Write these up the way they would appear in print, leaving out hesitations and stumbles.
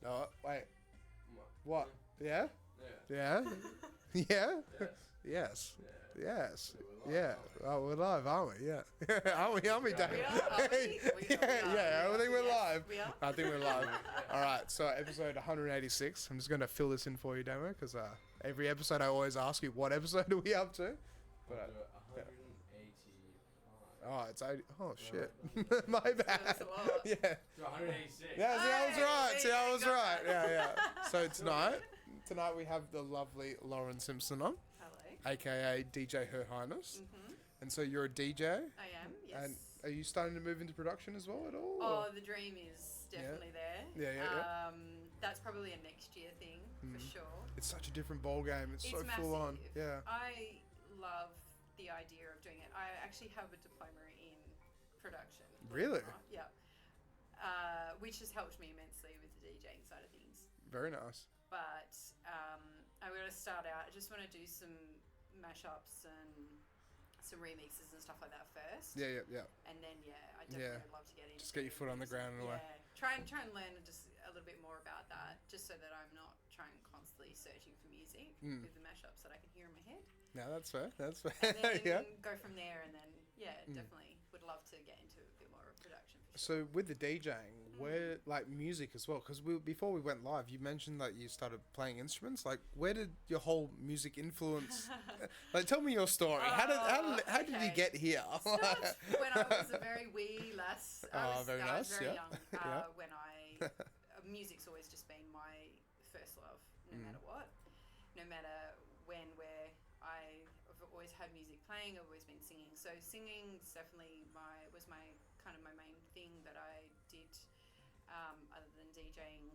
No, wait. What? Yeah. Yeah? Yeah? Yeah? Yes. Yes. Yes. We're Yeah. live, Oh, we're live, aren't we? Yeah. Aren't we, Dave? We are, are we? I think we're live. We are. I think we're live. All right, so episode 186. I'm just going to fill this in for you, Damo, because every episode I always ask you, what episode are we up to? But, 185. oh, it's 80. Oh, shit. My bad. That's a lot. Yeah. To 186. Yeah, see, I was Hey, right. See, I you was got right. that. Yeah. So tonight we have the lovely Lauren Simpson on, Hello. aka DJ Her Highness. Mm-hmm. And so you're a DJ, I am, yes. and are you starting to move into production as well at all? Oh, or? the dream is definitely there. Yeah. That's probably a next year thing, for sure. It's such a different ball game. It's so massive. full on. Yeah. I love the idea of doing it. I actually have a diploma in production. Really? Yeah. Which has helped me immensely with the DJing side of things. Very nice. But I'm going to start out. I just want to do some mashups and some remixes and stuff like that first. Yeah. And then I definitely would love to get into. Just get your foot on the ground in a way. Try and learn just a little bit more about that, just so that I'm not trying constantly searching for music with the mashups that I can hear in my head. No, that's fair. That's fair. And then Yeah. go from there, and then definitely would love to get into a bit more of production. For sure. So with the DJing, where like music as well, because before we went live, you mentioned that you started playing instruments. Like, where did your whole music influence? Like, tell me your story. How did you get here? Started when I was a very wee lass. I was very young. When music's always just been my first love, no matter what, no matter when, where. I've always had music playing. I've always been singing. So singing definitely was my main thing that I did, other than DJing.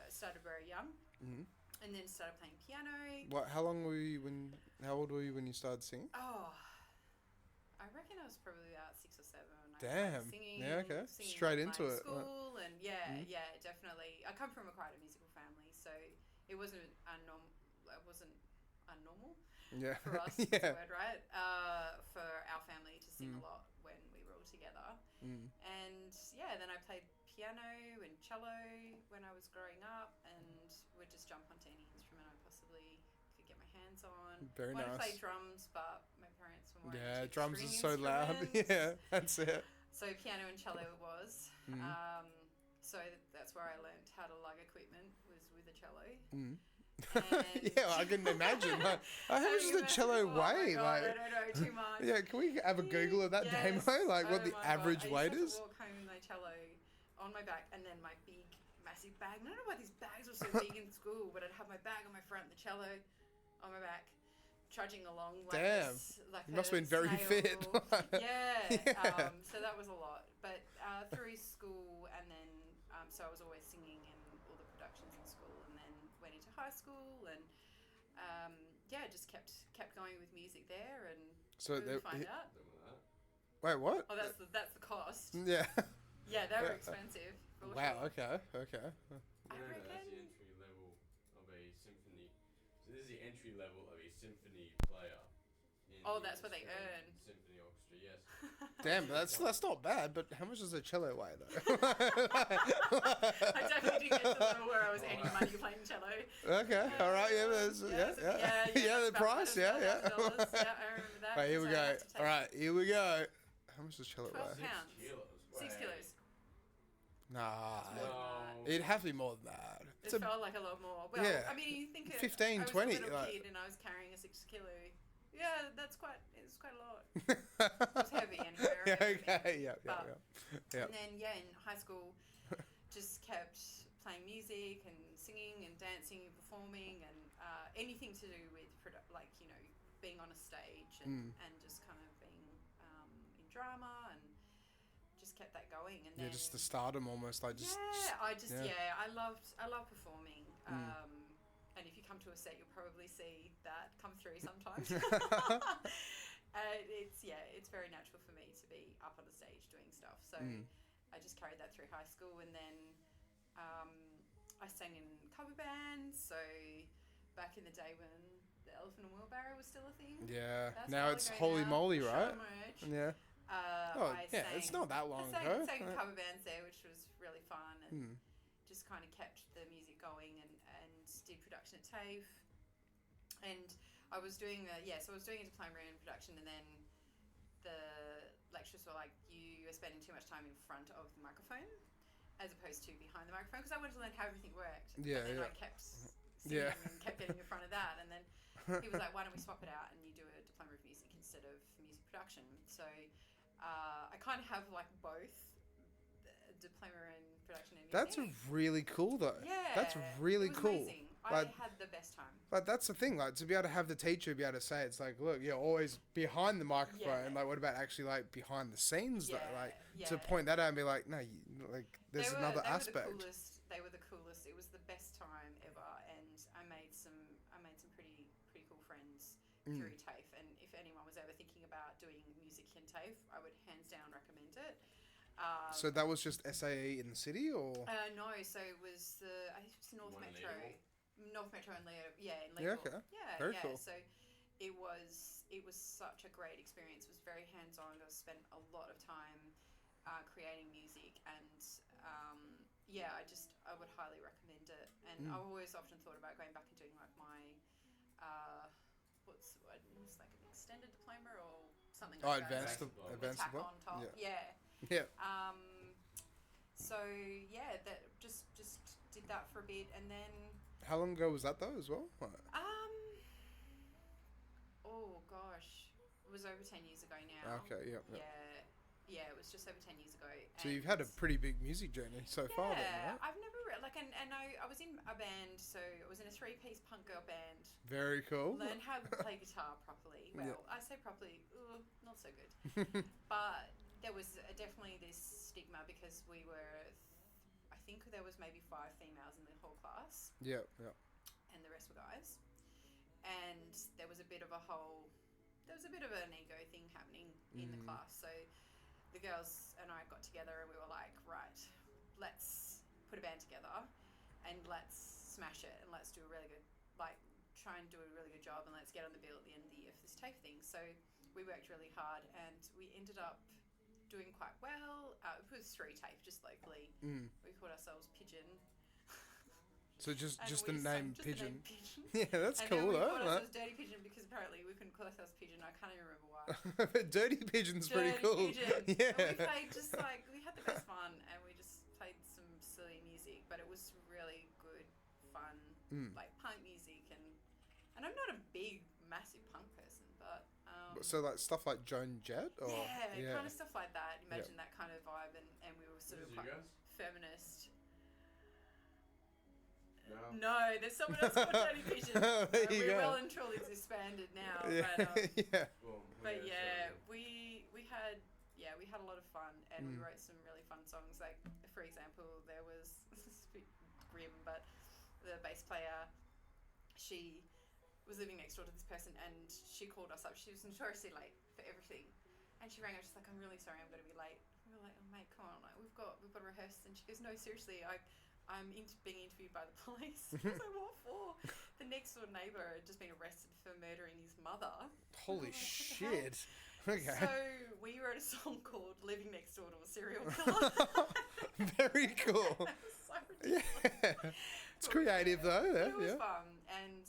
Started very young, and then started playing piano. What? How old were you when you started singing? Oh, I reckon I was probably about 6 or 7. Damn. Singing, Yeah. Okay. singing Straight in into it. School and definitely. I come from quite a musical family, so it wasn't unnormal. Yeah. For us, is the word, right? For our family to sing a lot when we were all together. And then I played piano and cello when I was growing up, and would just jump onto any instrument I possibly could get my hands on. Very nice. I play drums, but my parents were more into drums are string so loud. instruments. Yeah, that's it. So piano and cello it was. So that's where I learned how to lug equipment, was with a cello. Yeah, I can imagine. Like, how much does the cello weigh? God, like, I don't know too much. Yeah, can we have a Google of that demo? Like, what the average weight is? I used to walk home with my cello on my back, and then my big, massive bag. I don't know why these bags were so big in school, but I'd have my bag on my front, the cello on my back, trudging along. Damn, like you must have been very fit. So that was a lot. But through school, and then so I was always singing in all the productions in school, and then went into high school, and just kept going with music there, and so find out. Wait, what? Oh, that's the cost. Yeah. Yeah, they were expensive. Wow. Okay. I That's reckon. the entry level of a symphony. So this is the entry level of a symphony player. Oh, that's what they earn. Symphony orchestra, yes. Damn, but that's not bad. But how much does a cello weigh though? I definitely didn't get to the level where I was earning money playing cello. Okay, all right, the price, $12, yeah, I remember that. Right, here we So I go. had to take All right, here we go. How much does cello 12 weigh? pounds. 6 kilos. Nah, No. it'd have to be more than that. It felt like a lot more. Well, yeah. I mean, you think 15, I was 20, a little like- kid and I was carrying a 6 kilo. Yeah, it's quite a lot. It was heavy anyway. Yeah. And then in high school, just kept playing music and singing and dancing and performing and anything to do with being on a stage and just kind of being in drama, and just kept that going. And then just the stardom almost, like just. I love performing. And if you come to a set, you'll probably see that come through sometimes. It's very natural for me to be up on the stage doing stuff. So I just carried that through high school, and then I sang in cover bands. So back in the day when the Elephant and Wheelbarrow was still a thing. Yeah. That's Now it's Holy Moly, right? Merch. Yeah. It's not that long ago. I sang cover bands there, which was really fun, and just kind of kept the music going and did production at TAFE. And I was doing a diploma in production, and then the lecturers were like, you are spending too much time in front of the microphone as opposed to behind the microphone, because I wanted to learn how everything worked. Yeah, but then yeah. I kept singing and kept getting in front of that, and then he was like, why don't we swap it out and you do a diploma of music instead of music production. So I kind of have like both diploma in production and music. That's really cool though. Yeah, that's really it was cool. Amazing. Like, I had the best time. Like, that's the thing, like, to be able to have the teacher be able to say, it's like, look, you're always behind the microphone. Yeah. Like, what about actually, like, behind the scenes, Yeah, though? Like, yeah. to point that out and be like, no, there's another aspect. They were the coolest. It was the best time ever, and I made some pretty cool friends through TAFE. And if anyone was ever thinking about doing music in TAFE, I would hands down recommend it. So that was just SAE in the city, or? No, so it was I think it was North Metro. North Metro and Leo, in Legal. Yeah, okay. Very cool. So it was such a great experience. It was very hands-on. I spent a lot of time creating music, and I would highly recommend it. And I've always often thought about going back and doing like my what's the word? It's like an extended diploma or something like advanced that. Advanced tack diploma. on top. Yeah. So that just did that for a bit, and then. How long ago was that though, as well? Oh gosh, it was over 10 years ago now. Okay, yeah. Yeah, it was just over 10 years ago. So you've had a pretty big music journey so far, then, right? I've never and I was in a band, so I was in a 3-piece punk girl band. Very cool. Learned how to play guitar properly. Well, I say properly, not so good. But there was definitely this stigma because we were, I think there was maybe 5 females in the whole class. Yeah. And the rest were guys. And there was a bit of an ego thing happening in the class. So the girls and I got together and we were like, right, let's put a band together and let's smash it and let's do a really good, like, try and do a really good job and let's get on the bill at the end of the year for this TAFE thing. So we worked really hard and we ended up doing quite well. It was 3 TAFE, just locally. We called ourselves Pigeon. So just the name Pigeon. Yeah, that's and cool, though. though. We called ourselves Dirty Pigeon because apparently we couldn't call ourselves Pigeon. I can't even remember why. But Dirty Pigeon's pretty cool. Pigeon. Yeah. And we played just like, we had the best fun and we just played some silly music, but it was really good, fun, like punk music. And I'm not a big, massive punk person, but... so like stuff like Joan Jett? Or? Yeah, kind of stuff like that. Imagine that kind of vibe, and we were sort of quite feminist. No, there's someone else called Dirty Pigeon. We're well and truly disbanded now. But we had a lot of fun, and we wrote some really fun songs. Like, for example, there was, this is a bit grim, but the bass player, she was living next door to this person, and she called us up. She was notoriously late for everything, and she rang us. She's like, "I'm really sorry, I'm going to be late." We were like, "Oh mate, come on, like we've got to rehearse." And she goes, "No, seriously, I'm being interviewed by the police." I was like, "What for?" The next door neighbour had just been arrested for murdering his mother. Holy shit. Okay. So we wrote a song called "Living Next Door to a Serial Killer." Very cool. So ridiculous. Yeah. It's creative though. It was fun. And,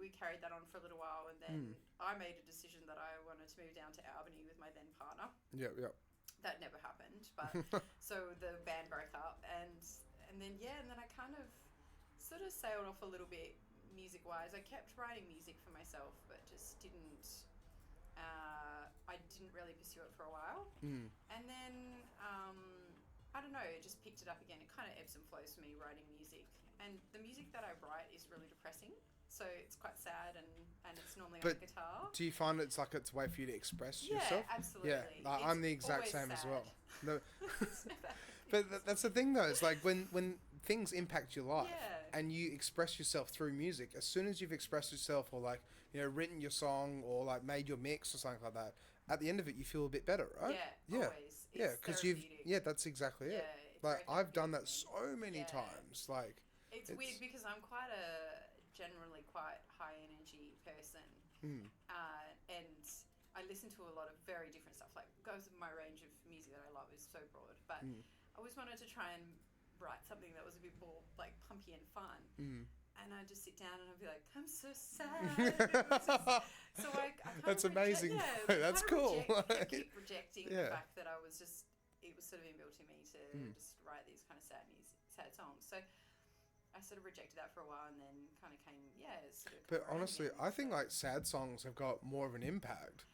we carried that on for a little while. And then I made a decision that I wanted to move down to Albany with my then partner. Yeah. That never happened. But so the band broke up. And then I kind of sort of sailed off a little bit music-wise. I kept writing music for myself, but just didn't... I didn't really pursue it for a while. And then, I don't know, it just picked it up again. It kind of ebbs and flows for me, writing music. And the music that I write is really depressing. So it's quite sad and it's normally on the guitar. Do you find it's like it's a way for you to express yourself? Yeah, absolutely. Yeah, like, I'm the exact same sad. as well. No, but that's the thing though, it's like when things impact your life and you express yourself through music, as soon as you've expressed yourself or like, written your song or like made your mix or something like that, at the end of it you feel a bit better, right? Yeah, always. Because that's exactly it. Like I've done that so many times. Like it's weird because I'm generally quite high energy person, and I listen to a lot of very different stuff. Like, goes my range of music that I love is so broad, but I always wanted to try and write something that was a bit more like pumpy and fun. And I'd just sit down and I'd be like, I'm so sad. So I kind That's of amazing. That's cool. Keep rejecting the fact that it was sort of inbuilt in me to just write these kind of sad songs. So I sort of rejected that for a while and then kind of came, sort of. But honestly, I think like sad songs have got more of an impact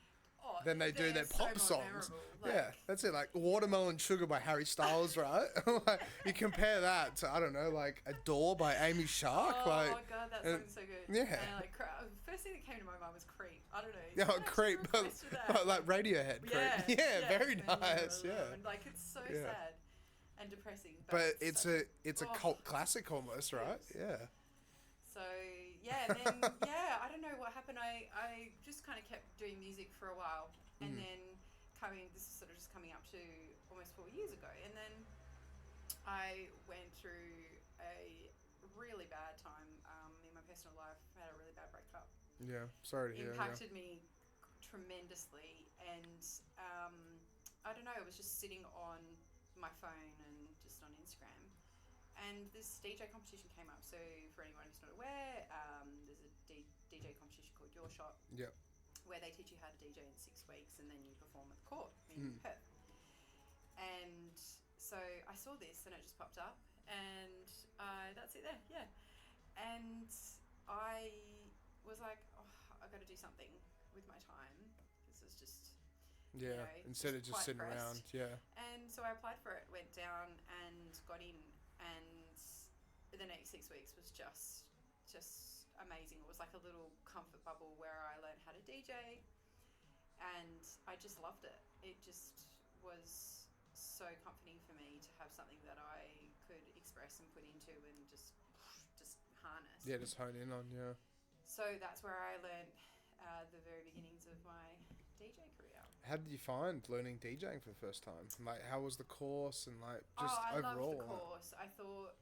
than they do they're their pop so songs. Like, yeah, that's it. Like Watermelon Sugar by Harry Styles, right? Like, you compare that to, I don't know, like Adore by Amy Shark. Oh like, God, that song's so good. Yeah. And like, first thing that came to my mind was Creep. I don't know. Yeah, Creep, like Radiohead. Creep. Yeah, very nice. Yeah. Like it's so sad and depressing. But it's a cult classic almost, right? Yeah. So and then I don't know what happened. I just kind of kept doing music for a while, and then this is sort of just coming up to almost 4 years ago, and then I went through a really bad time in my personal life. I had a really bad breakup. Yeah, sorry to hear. Impacted me tremendously, and I don't know. I was just sitting on my phone and just on Instagram. And this DJ competition came up. So for anyone who's not aware, there's a DJ competition called Your Shot. Yep. Where they teach you how to DJ in 6 weeks, and then you perform at the court in Perth. And so I saw this, and it just popped up, and that's it there, yeah. And I was like, I've got to do something with my time. This is just instead of just sitting around, And so I applied for it, went down, and got in. And the next 6 weeks was just amazing. It was like a little comfort bubble where I learned how to DJ, and I just loved it. It just was so comforting for me to have something that I could express and put into and just harness. Yeah, just hone in on, So that's where I learned the very beginnings of my DJ career. How did you find learning DJing for the first time? Like, how was the course and like just I overall? loved the course. I thought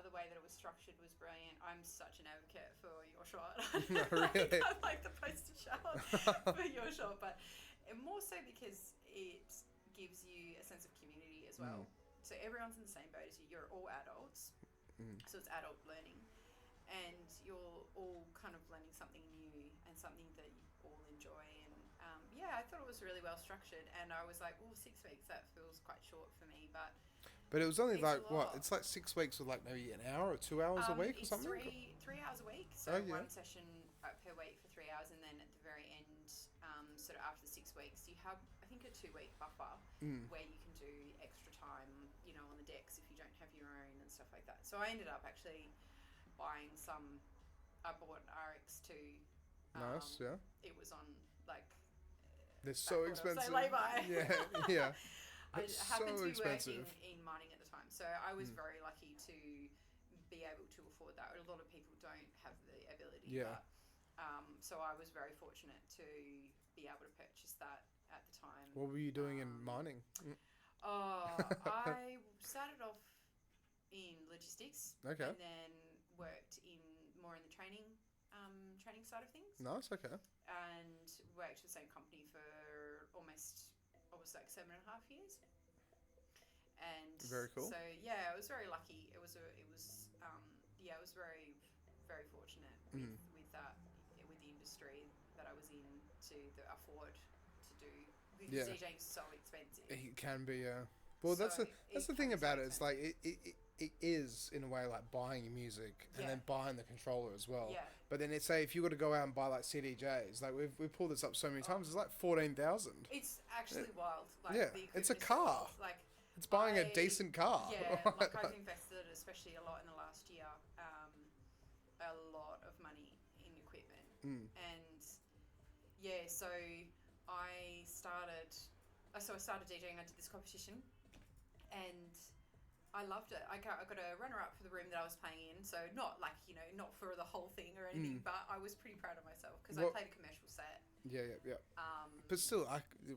the way that it was structured was brilliant. I'm such an advocate for Your Shot. No, really? I'm like the poster child for Your Shot, but more so because it gives you a sense of community as well. So everyone's in the same boat as you. You're all adults, so it's adult learning, and you're all kind of learning something new and something that you all enjoy. And I thought it was really well structured, and I was like, 6 weeks, that feels quite short for me, but it was only like what? It's like 6 weeks with like maybe an hour or 2 hours a week or something. 3 hours a week, so one session per week for 3 hours, and then at the very end, sort of after 6 weeks, you have I think a 2-week buffer where you can do extra time, on the decks if you don't have your own and stuff like that. So I ended up actually buying some. I bought an RX2. Nice, yeah. It was on like. They're so expensive. So lay-by. Yeah. I happened to be expensive. working in mining at the time, so I was very lucky to be able to afford that. A lot of people don't have the ability. Yeah. But, so I was very fortunate to be able to purchase that at the time. What were you doing in mining? I started off in logistics. Okay. And then worked more in the training side of things. Nice. Okay. And worked for the same company for almost 7.5 years. And very cool. So I was very lucky. I was very, very fortunate with that, with the industry that I was in to afford to do. Because DJing is so expensive. It can be. Well, that's the thing about it. It's like it is in a way like buying your music and then buying the controller as well. Yeah. But then it's say if you were to go out and buy like CDJs, like we've pulled this up so many times, it's like 14,000. It's actually wild. Like, it's a car. Like it's buying a decent car. Yeah, like I've invested, especially a lot in the last year, a lot of money in equipment, and so I started DJing. I did this competition, and I loved it. I got a runner-up for the room that I was playing in, so not like, not for the whole thing or anything, but I was pretty proud of myself because I played a commercial set. Yeah. But still,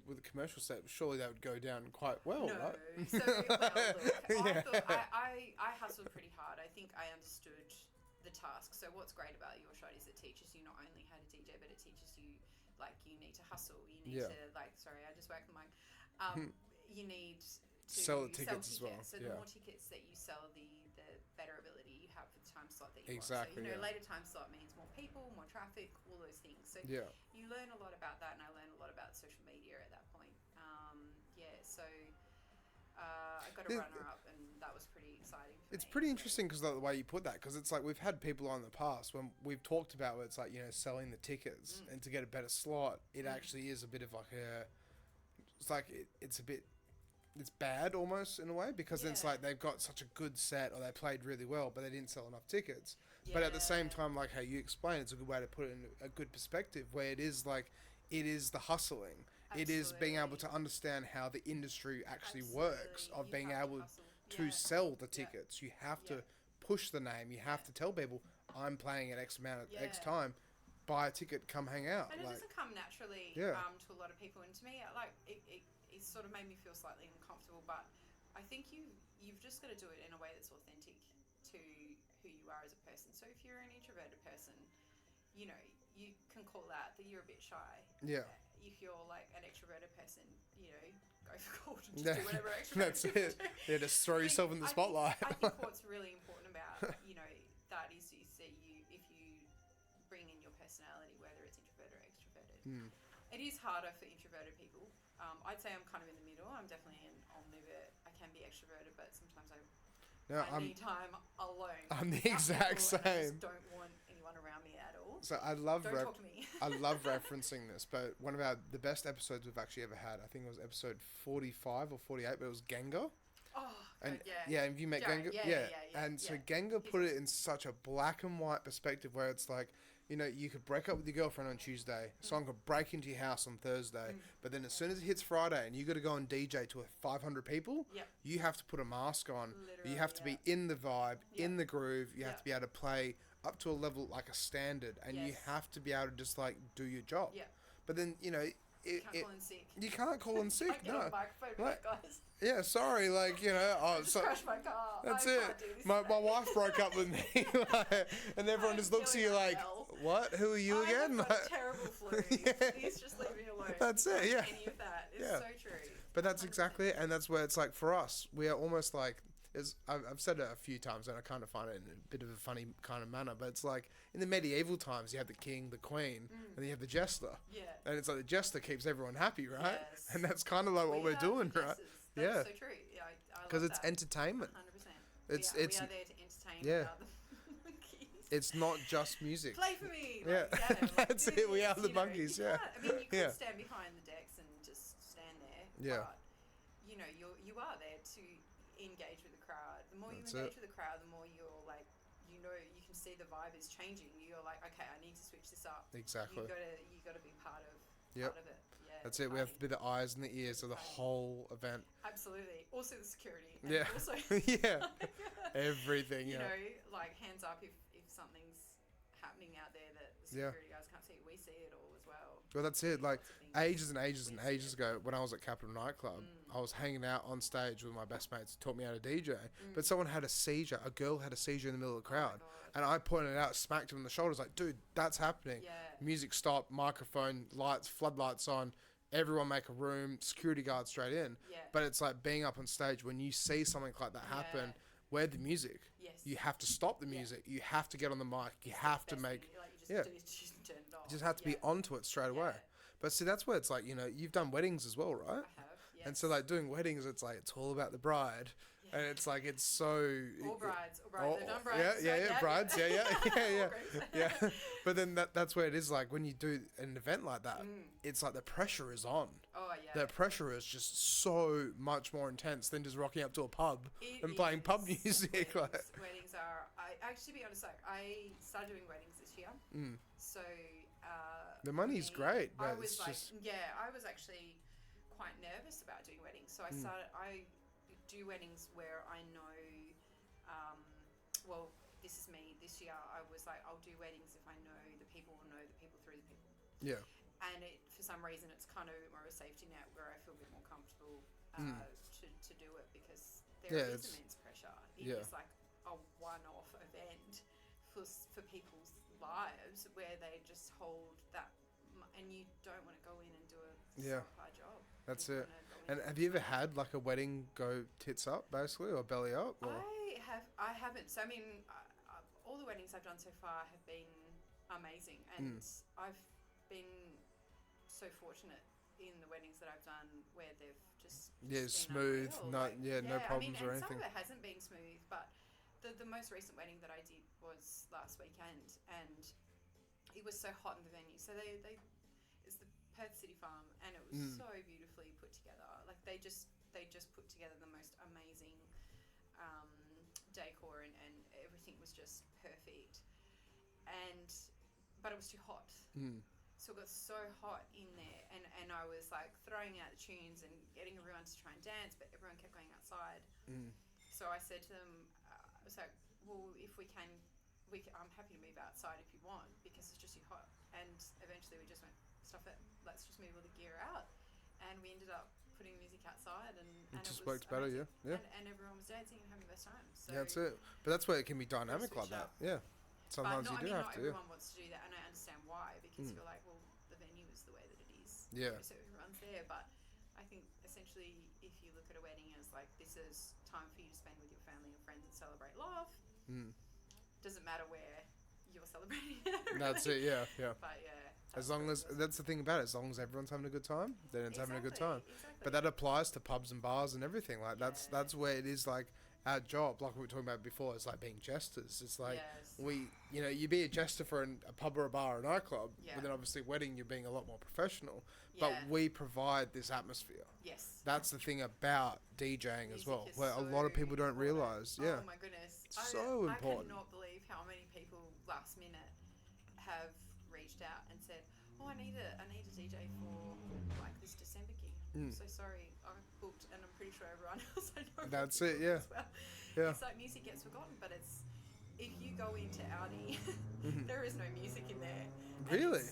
with a commercial set, surely that would go down quite well, no. right? So, look, I hustled pretty hard. I think I understood the task. So what's great about Your Shot is it teaches you not only how to DJ, but it teaches you, like, you need to hustle. You need to, like, sorry, I just whacked the mic. You need sell the tickets as well. So the more tickets that you sell, the better ability you have for the time slot that you exactly, want. So, later time slot means more people, more traffic, all those things. So you learn a lot about that, and I learned a lot about social media at that point. So I got a runner-up, and that was pretty exciting for It's me. pretty interesting because the way you put that, because it's like we've had people on in the past when we've talked about where it's like, selling the tickets and to get a better slot, it actually is a bit of like it's bad almost in a way, because it's like they've got such a good set or they played really well, but they didn't sell enough tickets. But at the same time, like how you explain, it's a good way to put it in a good perspective, where it is like, it is the hustling. Absolutely. It is being able to understand how the industry actually works, of being able to sell the tickets. You have to push the name. You have to tell people, I'm playing at X amount at X time. Buy a ticket, come hang out. And it doesn't come naturally to a lot of people. And to me, it sort of made me feel slightly uncomfortable. But I think you've just got to do it in a way that's authentic to who you are as a person. So if you're an introverted person, you can call that you're a bit shy. Yeah. If you're like an extroverted person, go for gold and just do whatever extroverted That's it. Yeah, just throw yourself in the spotlight. I think what's really important about that is if you bring in your personality, whether it's introverted or extroverted. It is harder for introverted people. I'd say I'm kind of in the middle. I'm definitely an ambivert. I can be extroverted, but sometimes I need time alone. I'm the exact same. I just don't want anyone around me at all. So I love don't talk to me. I love referencing this, but one of the best episodes we've actually ever had, I think it was episode 45 or 48, but it was Gengar. Oh, and yeah. Have you met Jared, Gengar? And so Gengar put it in such a black and white perspective, where it's like, you could break up with your girlfriend on Tuesday, someone could break into your house on Thursday, but then as soon as it hits Friday and you got to go and DJ to 500 people, you have to put a mask on. Literally, you have to be in the vibe, in the groove. You have to be able to play up to a level like a standard, and you have to be able to just like do your job. Yeah. But then you can't call in sick. You can't call in sick. I get on the microphone, guys. Yeah, sorry, Just crashed my car. That's it. My wife broke up with me, and everyone just looks at you like, what? Who are you again? I've got a terrible flu. Please just leave me alone. That's it, yeah. Any of that. It's so true. But that's exactly it, and that's where it's like for us, we are almost like, I've said it a few times, and I kind of find it in a bit of a funny kind of manner, but it's like in the medieval times, you have the king, the queen, and then you have the jester. Yeah. And it's like the jester keeps everyone happy, right? Yes. And that's kind of like what we're doing, right? That's so true. Yeah, because it's entertainment. 100%. We are there to entertain the monkeys. It's not just music. Play for me. That's it. We are the monkeys. I mean, you could stand behind the decks and just stand there. Yeah. But you are there to engage with the crowd. The more you engage with the crowd, the more you're like, you can see the vibe is changing. You're like, okay, I need to switch this up. Exactly. You got to be part of it. That's it. We have to be the eyes and the ears of the whole event. Absolutely. Also the security. And also everything. Like hands up if something's happening out there that the security guys can't see. We see it all as well. Well, that's it. Like ages and ages and ages ago, when I was at Capital Nightclub, I was hanging out on stage with my best mates who taught me how to DJ. But someone had a seizure. A girl had a seizure in the middle of the crowd. And I pointed it out, smacked him on the shoulders, like, dude, that's happening. Yeah. Music stopped, microphone, lights, floodlights on. Everyone make a room, security guard straight in. Yeah. But it's like being up on stage, when you see something like that happen, where the music? Yes. You have to stop the music. You have to get on the mic. You have to make... You just have to be onto it straight away. But see, that's where it's like, you've done weddings as well, right? I have, yes. And so like doing weddings, it's like, it's all about the bride. And it's like, it's so... All brides. They've done brides. Yeah, brides. Yeah. But then that's where it is, like, when you do an event like that, it's like the pressure is on. Oh, yeah. The pressure is just so much more intense than just rocking up to a pub and playing pub music. Weddings are... to be honest, I started doing weddings this year. So... the money's great, but I was just... I was actually quite nervous about doing weddings. So I do weddings where I know, this is me. This year I was like, I'll do weddings if I know the people will know the people through the people. Yeah. And for some reason, it's kind of more of a safety net where I feel a bit more comfortable to do it, because there is immense pressure. It is like a one-off event for people's lives where they just hold that, and you don't want to go in and do a subpar job. That's it. And have you ever had like a wedding go tits up, basically, or belly up? Or? I haven't. So I mean, all the weddings I've done so far have been amazing, and I've been so fortunate in the weddings that I've done where they've just smooth, unreal. no problems or anything. Some of it hasn't been smooth, but the most recent wedding that I did was last weekend, and it was so hot in the venue. So it's the Perth City Farm, and it was so beautifully put together. Like they just put together the most amazing decor, and everything was just perfect. But it was too hot. So it got so hot in there, and I was like throwing out the tunes and getting everyone to try and dance, but everyone kept going outside. So I said to them, I was like, well, if we can, I'm happy to move outside if you want, because it's just too hot. And eventually we just went, stuff it, let's just move all the gear out. And we ended up putting music outside, and it just was worked better, amazing. yeah. And everyone was dancing and having the best time. So yeah, that's it. But that's where it can be dynamic like that. Yeah. Sometimes you do have to. Not everyone wants to do that, and I understand why, because you're like, well, the venue is the way that it is. Yeah. So everyone's there, but I think essentially, if you look at a wedding as like, this is time for you to spend with your family and friends and celebrate love. Doesn't matter where you're celebrating. Really. That's it. Yeah. But yeah. As long as that's the thing about it. As long as everyone's having a good time, then it's having a good time. Exactly. But that applies to pubs and bars and everything. Like that's where it is like. Our job, like we were talking about before, is like being jesters. It's like you be a jester for a pub or a bar or a nightclub, but then obviously wedding, you're being a lot more professional. But we provide this atmosphere. Yes. That's the thing about DJing Music as well, is where a lot of people don't realise. Yeah. Oh my goodness. It's so important. I cannot believe how many people last minute have reached out and said, "Oh, I need a DJ for like this December gig." I'm so sorry, I'm booked, and I'm pretty sure everyone else I know. That's it, yeah. As well. Yeah. It's like music gets forgotten, but it's if you go into Audi, there is no music in there. Really?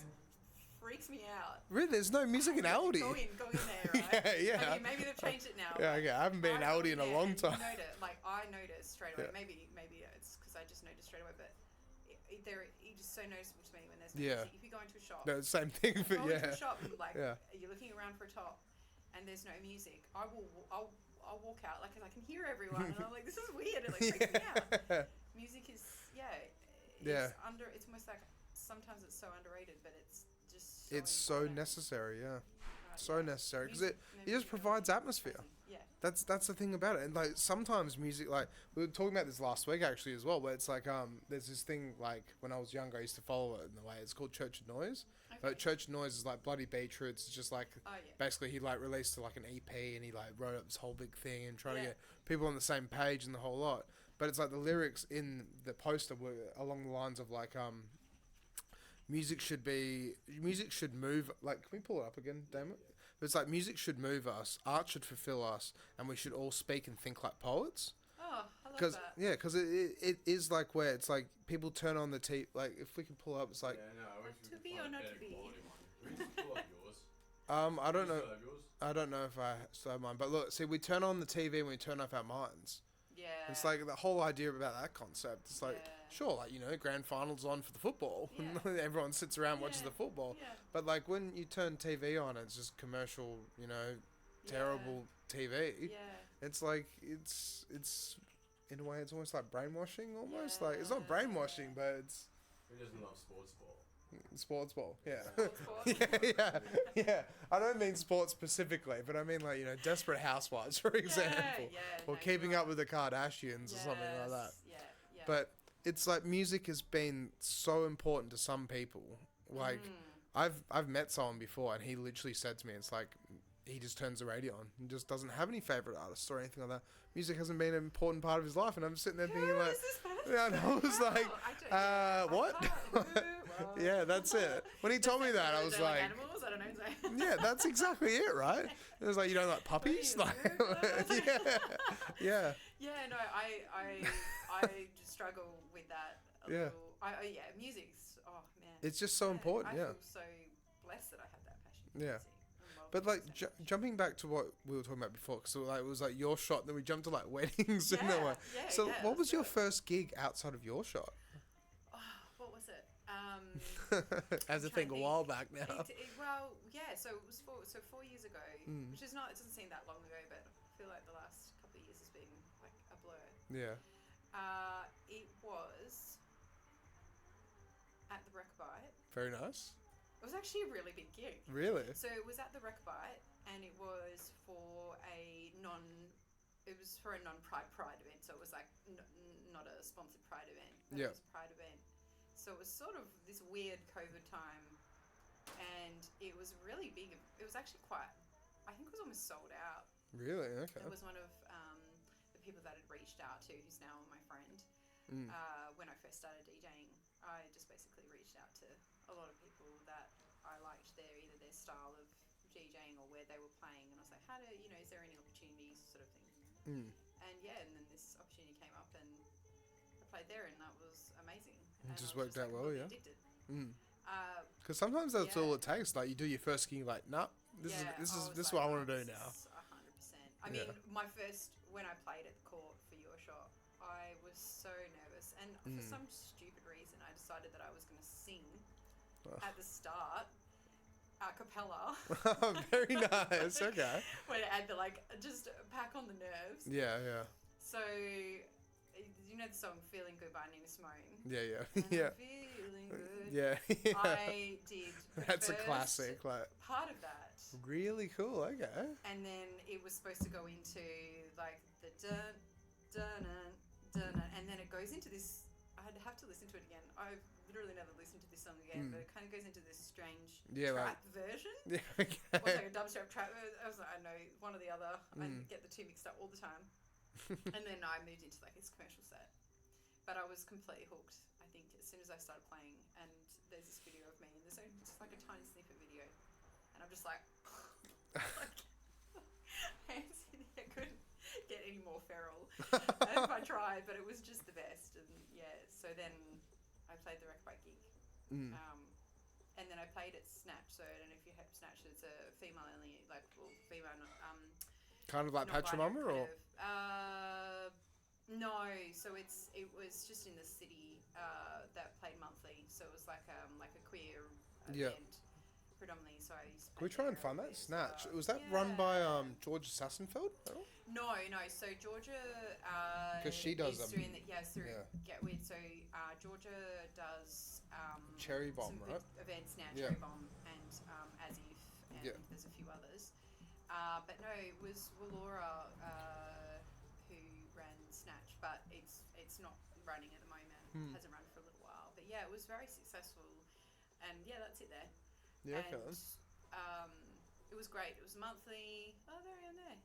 Freaks me out. Really, there's no music in Audi. Go in there, right? Yeah. Maybe they've changed it now. Yeah, okay. I haven't been in Audi in a long time. I noticed straight away. Yeah. Maybe it's because I just noticed straight away, but it just so noticeable to me when there's no Yeah. music. If you go into a shop, No, same thing. But go into a shop and you're looking around for a top, and there's no music. I'll walk out like I can hear everyone, and I'm like, this is weird. It like freaks me out. Music is it's it's almost like sometimes it's so underrated, but it's just so necessary. So necessary because it just provides atmosphere. Yeah. That's the thing about it. And like sometimes music, like we were talking about this last week actually as well, where it's like there's this thing like when I was younger I used to follow it in the way it's called Church of Noise. But Church of Noise is like Bloody Beetroots. It's just like basically he like released like an EP and he like wrote up this whole big thing and trying to get people on the same page and the whole lot. But it's like the lyrics in the poster were along the lines of like music should move. Like, can we pull it up again, damn it? But it's like music should move us, art should fulfill us, and we should all speak and think like poets. Oh, I love that. Yeah, because it is like where it's like people turn on the TV. Like if we can pull up, it's like. To be or not to be. I don't know. I don't know if I still have mine, but look, see, we turn on the TV and we turn off our minds. Yeah. It's like the whole idea about that concept. It's like, sure, like, you know, grand finals on for the football. And everyone sits around watches the football. Yeah. But like when you turn TV on, it's just commercial, you know, terrible TV. Yeah. It's like it's in a way it's almost like brainwashing almost. Like it's not brainwashing, but it's. Who doesn't love sports ball? Sports ball, yeah. Sports ball. yeah. I don't mean sports specifically, but I mean like, you know, Desperate Housewives, for example. Or Keeping Up with the Kardashians or something like that. Yeah. But it's like music has been so important to some people. Like, I've met someone before and he literally said to me, it's like, he just turns the radio on and just doesn't have any favourite artists or anything like that. Music hasn't been an important part of his life, and I'm sitting there thinking like, and I was like, what? Yeah, that's it. When he told me that, I was like, animals? I don't know. Yeah, that's exactly it, right? It was like, you don't like puppies? Like, yeah. Yeah, no, I just struggle with that a little. Music's, oh man. It's just so important, I feel so blessed that I have that passion for music. But like jumping back to what we were talking about before, because like, it was like your shot, then we jumped to like weddings in a way. So what was your first gig outside of your shot? Oh, what was it? As a thing a while back now. Well, yeah. So it was 4 years ago, which is not. It doesn't seem that long ago, but I feel like the last couple of years has been like a blur. Yeah. It was at the Wreckbite. Very nice. It was actually a really big gig. Really? So it was at the Wreckbite, and it was for a non-Pride event. So it was like not a sponsored Pride event. But it was a Pride event. So it was sort of this weird COVID time, and it was really big. It was actually I think it was almost sold out. Really? Okay. It was one of the people that had reached out to, who's now my friend. When I first started DJing, I just basically reached out to a lot of people that I liked either their style of DJing or where they were playing, and I was like, is there any opportunities, sort of thing. And then this opportunity came up, and I played there, and that was amazing. It just worked out well, yeah. Addicted. Because sometimes that's all it takes. Like you do your first gig, like, nah, this is what I want to do now. 100%. I mean, when I played at the court for your shot, I was so nervous, and for some stupid reason, I decided that I was going to sing at the start, a cappella. Very nice. Okay. When it had the just pack on the nerves. Yeah, yeah. So, you know the song "Feeling Good" by Nina Simone. Yeah, yeah. Feeling good. Yeah. I did. That's a classic. Like part of that. Really cool. Okay. And then it was supposed to go into like the dun dun dun dun, and then it goes into this. I'd have to listen to it again. I've literally never listened to this song again, but it kind of goes into this strange trap version. Yeah, okay. Or like a dubstep trap. I was like, I know one or the other. I get the two mixed up all the time. And then I moved into like his commercial set. But I was completely hooked, I think, as soon as I started playing. And there's this video of me, and there's only just like a tiny snippet video. And I'm just like hands in the air, couldn't get any more feral if I tried, but it was just the best. And yeah, so then I played the Wreckbite gig. And then I played at Snatch. So I don't know if you have Snatch. It's a female only, female. Kind of like Pachamama, or? No. So it was just in the city that played monthly. So it was like a queer event predominantly. So I used to Can we try and find that Snatch? Was that run by Georgia Sassenfeld? No. So Georgia. Because she does them. Through Get Weird. So Georgia does Cherry Bomb, some right? Events now, Cherry Bomb and Asif, and there's a few others. But no, it was Wallora who ran Snatch, but it's not running at the moment. Hasn't run for a little while. But yeah, it was very successful, and that's it there. Yeah, and, okay. It was great. It was monthly. Oh, there I am there.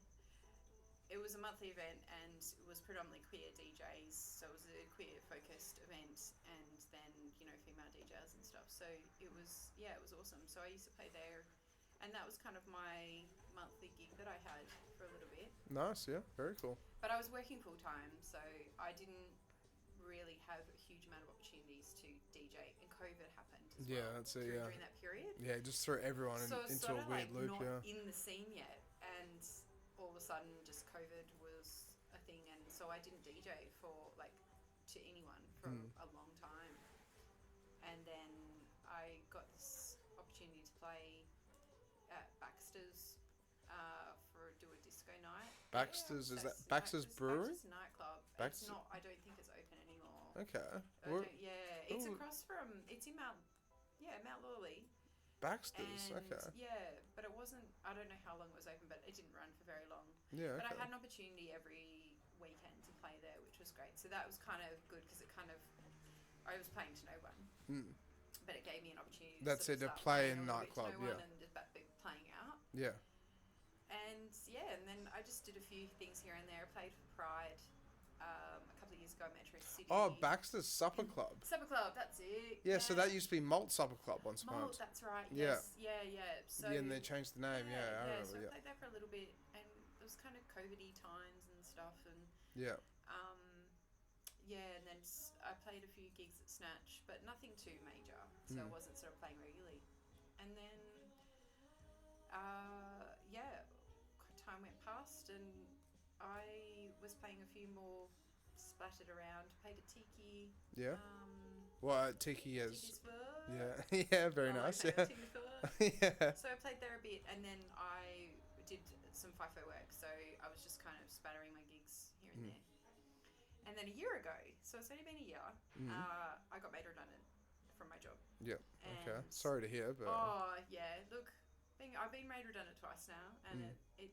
It was a monthly event, and it was predominantly queer DJs. So it was a queer-focused event, and then female DJs and stuff. So it was awesome. So I used to play there, and that was kind of my monthly gig that I had for a little bit. Nice, yeah, very cool. But I was working full time, so I didn't really have a huge amount of opportunities to DJ, and COVID happened as well. Yeah, that's it. During that period. Yeah, just threw everyone into a weird loop. Not in the scene yet, and all of a sudden, just COVID was a thing, and so I didn't DJ for to anyone for a long time, and then I got this opportunity to play at Baxter's do a disco night. Baxter's, is that Baxter's Brewery? Baxter's nightclub. It's not. I don't think it's open anymore. Okay. It's across from. It's in Mount Lawley. Baxter's. And okay. Yeah, but it wasn't. I don't know how long it was open, but it didn't run for very long. Yeah. But Okay. I had an opportunity every weekend to play there, which was great. So that was kind of good because I was playing to no one. But it gave me an opportunity. That's it. To play in nightclub. And just playing out. Yeah. And and then I just did a few things here and there. I played for Pride a couple of years ago at Metro City. Oh, Baxter's Supper Club. Supper Club, that's it. Yeah, so that used to be Malt Supper Club once upon a time. Malt, that's right. Yeah. Yes. Yeah. So and they changed the name. I remember. So I played there for a little bit, and it was kind of COVID-y times and stuff, and and then I played a few gigs at Snatch, but nothing too major, so I wasn't sort of playing regularly. And then time went past, and I was playing a few more splattered around. Played a tiki. Yeah. Well, tiki is. Tiki's fun. Yeah. Yeah. Very nice. Yeah. Tiki's fun. Yeah. So I played there a bit, and then I did some FIFO work. So I was just kind of spattering my gigs here and there. And then a year ago, so it's only been a year, I got made redundant from my job. Yep. And Okay. Sorry to hear, but. Oh yeah, look, I've been made redundant twice now, and it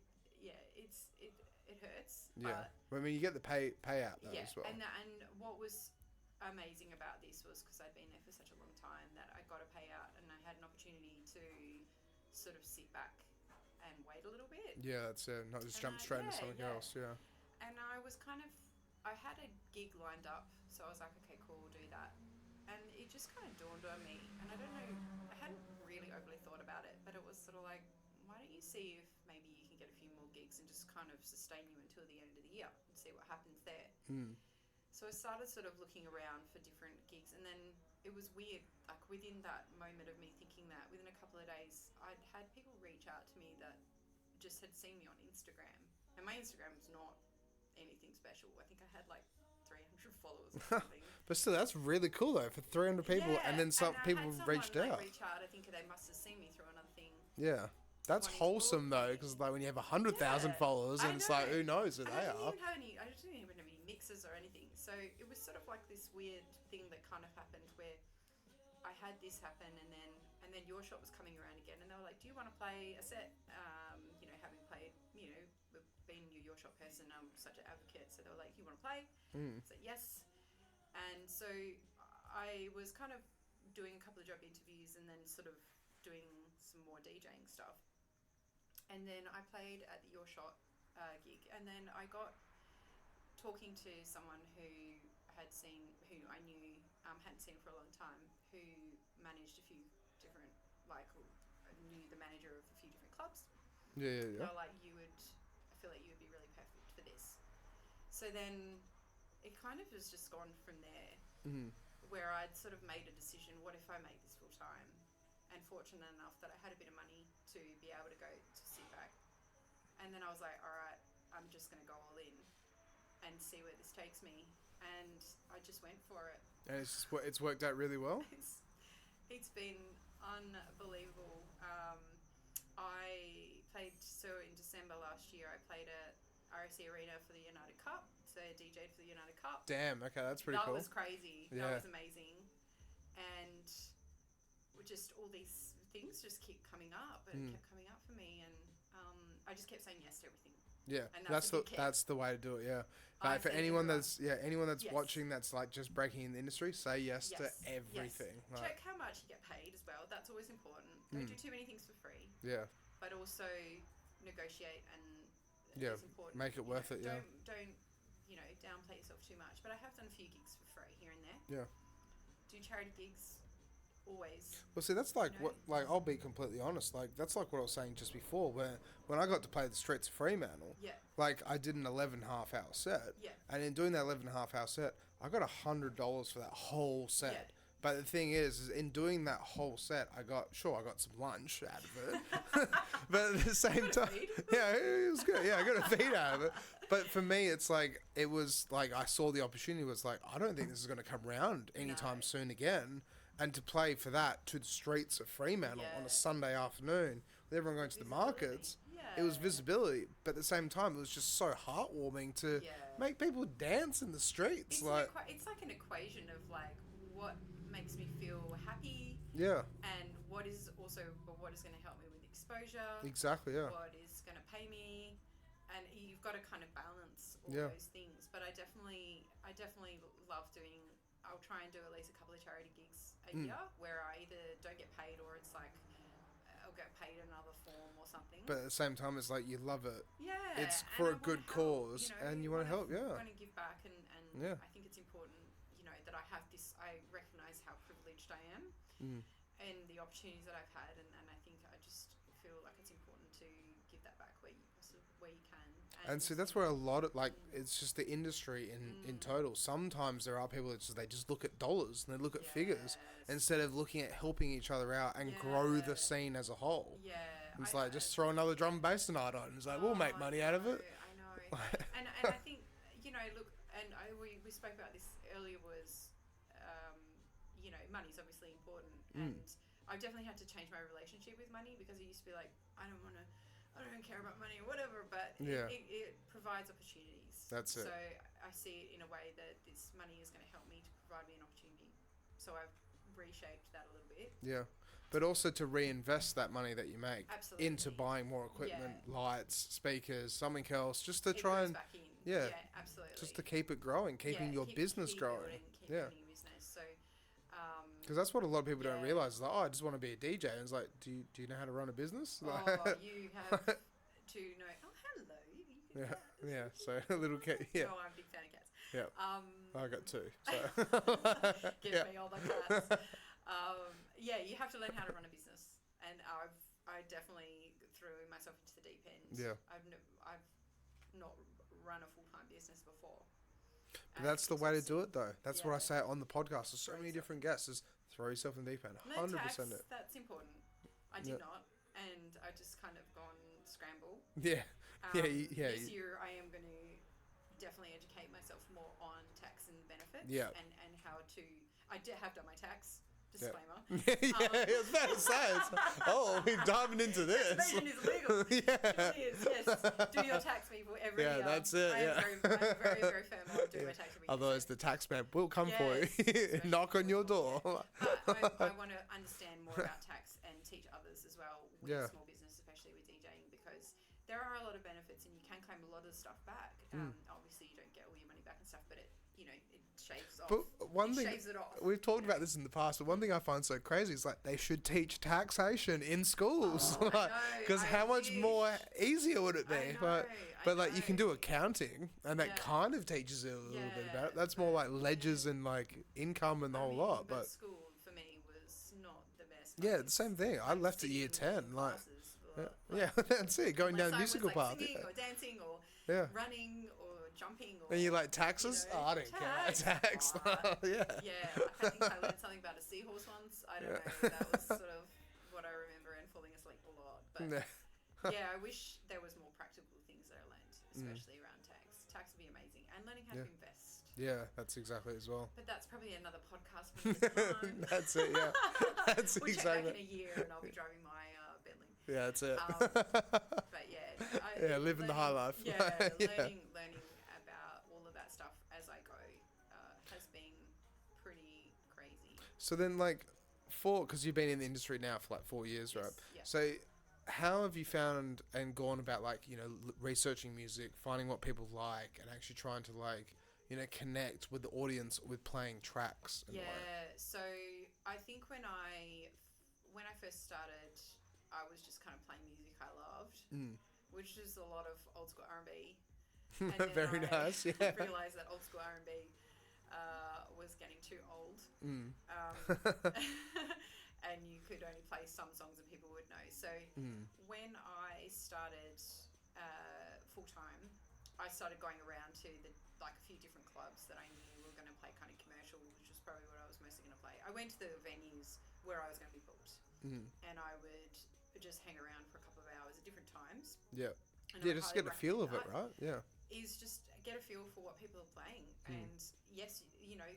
hurts. Yeah. But, I mean, you get the payout though as well. And what was amazing about this was because I'd been there for such a long time that I got a payout, and I had an opportunity to sort of sit back and wait a little bit. Yeah, that's it. Not just jump straight into something else. Yeah. And I was I had a gig lined up, so I was like, okay, cool, we'll do that. And it just kind of dawned on me, and I don't know, I hadn't really overly thought about it, but it was sort of like, why don't you see if maybe you can get a few more gigs and just kind of sustain you until the end of the year and see what happens there. So I started sort of looking around for different gigs, and then it was weird, like within that moment of me thinking that, within a couple of days, I'd had people reach out to me that just had seen me on Instagram, and my Instagram was not anything special. I think I had like 300 followers or something. But still, that's really cool though, for 300 people, and then some people reached out. Reach out. I think they must have seen me through another thing. Yeah, that's wholesome though, because like when you have 100,000 followers, and it's like, who knows who they are. I didn't even have any mixes or anything. So it was sort of like this weird thing that kind of happened where I had this happen, and then your shop was coming around again, and they were like, "Do you want to play a set?" Having played, being your shop person, I'm such an advocate, so they were like, "You want to play?" I said yes, and so I was kind of doing a couple of job interviews, and then sort of doing some more DJing stuff, and then I played at the Your Shot gig, and then I got talking to someone who I knew hadn't seen for a long time, who managed a few different, knew the manager of a few different clubs. Yeah. They were like, I feel like you would be really perfect for this. So then it kind of has just gone from there, where I'd sort of made a decision, what if I made this full time? And fortunate enough that I had a bit of money to be able to go to CPAC. And then I was like, all right, I'm just going to go all in and see where this takes me. And I just went for it. And it's worked out really well? It's been unbelievable. I played, in December last year, I played at RSC Arena for the United Cup. So I DJ'd for the United Cup. Damn, okay, that's pretty cool. That was crazy. Yeah. That was amazing. And just all these things just keep coming up and kept coming up for me. And I just kept saying yes to everything. Yeah, and that's the way to do it. Yeah, but for anyone that's watching, that's like just breaking in the industry, say yes to everything. Yes. Check how much you get paid as well. That's always important. Don't do too many things for free. Yeah. But also negotiate, and it's important. Make it worth it. Don't downplay yourself too much. But I have done a few gigs for free here and there. Yeah. Do charity gigs. Always. Well, see, that's like I'll be completely honest. Like that's like what I was saying just before, where when I got to play the streets of Fremantle, like I did an 11.5-hour set, and in doing that 11.5-hour set, I got $100 for that whole set. Yeah. But the thing is in doing that whole set, I got some lunch out of it, but at the same time, it was good. Yeah, I got a feed out of it. But for me, it's like it was like I saw the opportunity. Was like I don't think this is going to come around anytime soon again. And to play for that to the streets of Fremantle on a Sunday afternoon with everyone going to the markets, it was visibility. But at the same time, it was just so heartwarming to make people dance in the streets. It's like an equation of like what makes me feel happy. Yeah. And what is going to help me with exposure. Exactly. Yeah. What is going to pay me, and you've got to kind of balance all those things. But I definitely love doing. I'll try and do at least a couple of charity gigs a year where I either don't get paid or it's like I'll get paid in another form or something. But at the same time, it's like you love it. Yeah. It's for a good cause, and you want to help. Yeah. I want to give back, and I think it's important, that I have this. I recognise how privileged I am, and the opportunities that I've had, and I think I just feel like it's important to give that back where you can. And so that's where a lot of it's just the industry in total. Sometimes there are people that they just look at dollars and they look at figures instead of looking at helping each other out and grow the scene as a whole. Yeah. It's like just throw another drum and bass tonight on. It's like we'll make money out of it. I know. and I think look, and we spoke about this earlier was, money's obviously important, and I've definitely had to change my relationship with money, because it used to be like, I don't care about money or whatever, but it provides opportunities. That's it. So I see it in a way that this money is going to help me to provide me an opportunity. So I've reshaped that a little bit. Yeah. But also to reinvest that money that you make Absolutely. into buying more equipment, lights, speakers, something else, just to try and back in. Yeah, absolutely. just to keep it growing, keeping your business growing. Keep building your business. So, because that's what a lot of people don't realize. Is like, I just want to be a DJ, and it's like, do you know how to run a business? You have to know. Oh, hello. Yeah. So a little cat. Yeah. Oh, I'm a big fan of cats. Yeah. I got 2. So. Give me all the cats. You have to learn how to run a business, and I definitely threw myself into the deep end. Yeah. I've not run a full-time business before. But that's the way to do it, though. That's what I say on the podcast. There's so many different guests. Is throw yourself in the deep end. 100% it. That's important. I did not, and I just kind of gone scramble. Yeah. This year I am going to definitely educate myself more on tax and benefits. Yeah. And how to. I have done my tax. Disclaimer. I was about to say. We're diving into this. Taxation is illegal. It is, yes. Do your tax, people. That's it. I'm very, very firm on doing my tax. Otherwise, the tax man will come for you. Knock on your door. But I want to understand more about tax and teach others as well with small business, especially with DJing, because there are a lot of benefits and you can claim a lot of stuff back. Obviously, you don't get all your money back and stuff, but it shaves off. But one thing, shaves it off. We've talked about this in the past, but one thing I find so crazy is like they should teach taxation in schools. Because how much more easier would it be? But like you can do accounting, and that kind of teaches you a little bit about it. That's more like ledgers and like income and the whole lot. But school for me was not the best. Yeah, the same thing. I left at year 10. Like, that's it. Going down musical path. Singing or dancing or running or jumping. Or, and you like taxes? I don't care about tax. Yeah, I think I learned something about a seahorse once. I don't know. That was sort of what I remember, and falling asleep a lot. But I wish there was more practical things that I learned, especially around tax. Tax would be amazing, and learning how to invest. Yeah, that's exactly as well. But that's probably another podcast for another time. That's it. Yeah, that's we'll exactly. Check back in a year, and I'll be driving my Bentley. Yeah, that's it. But living the high life. Learning about all of that stuff as I go has been pretty crazy. So then, like, because you've been in the industry now for like 4 years, right? Yeah. So how have you found and gone about, like, researching music, finding what people like, and actually trying to, like, connect with the audience with playing tracks? So I think when I first started, I was just kind of playing music I loved, which is a lot of old school R&B. And Very nice. Yeah. I realised that old school R&B was getting too old, and you could only play some songs that people would know. So when I started full time, I started going around to a few different clubs that I knew were going to play kind of commercial, which was probably what I was mostly going to play. I went to the venues where I was going to be booked, and I would just hang around for a couple of hours at different times. Yeah. Just get a feel of it, right? Yeah. Is just get a feel for what people are playing, and yes,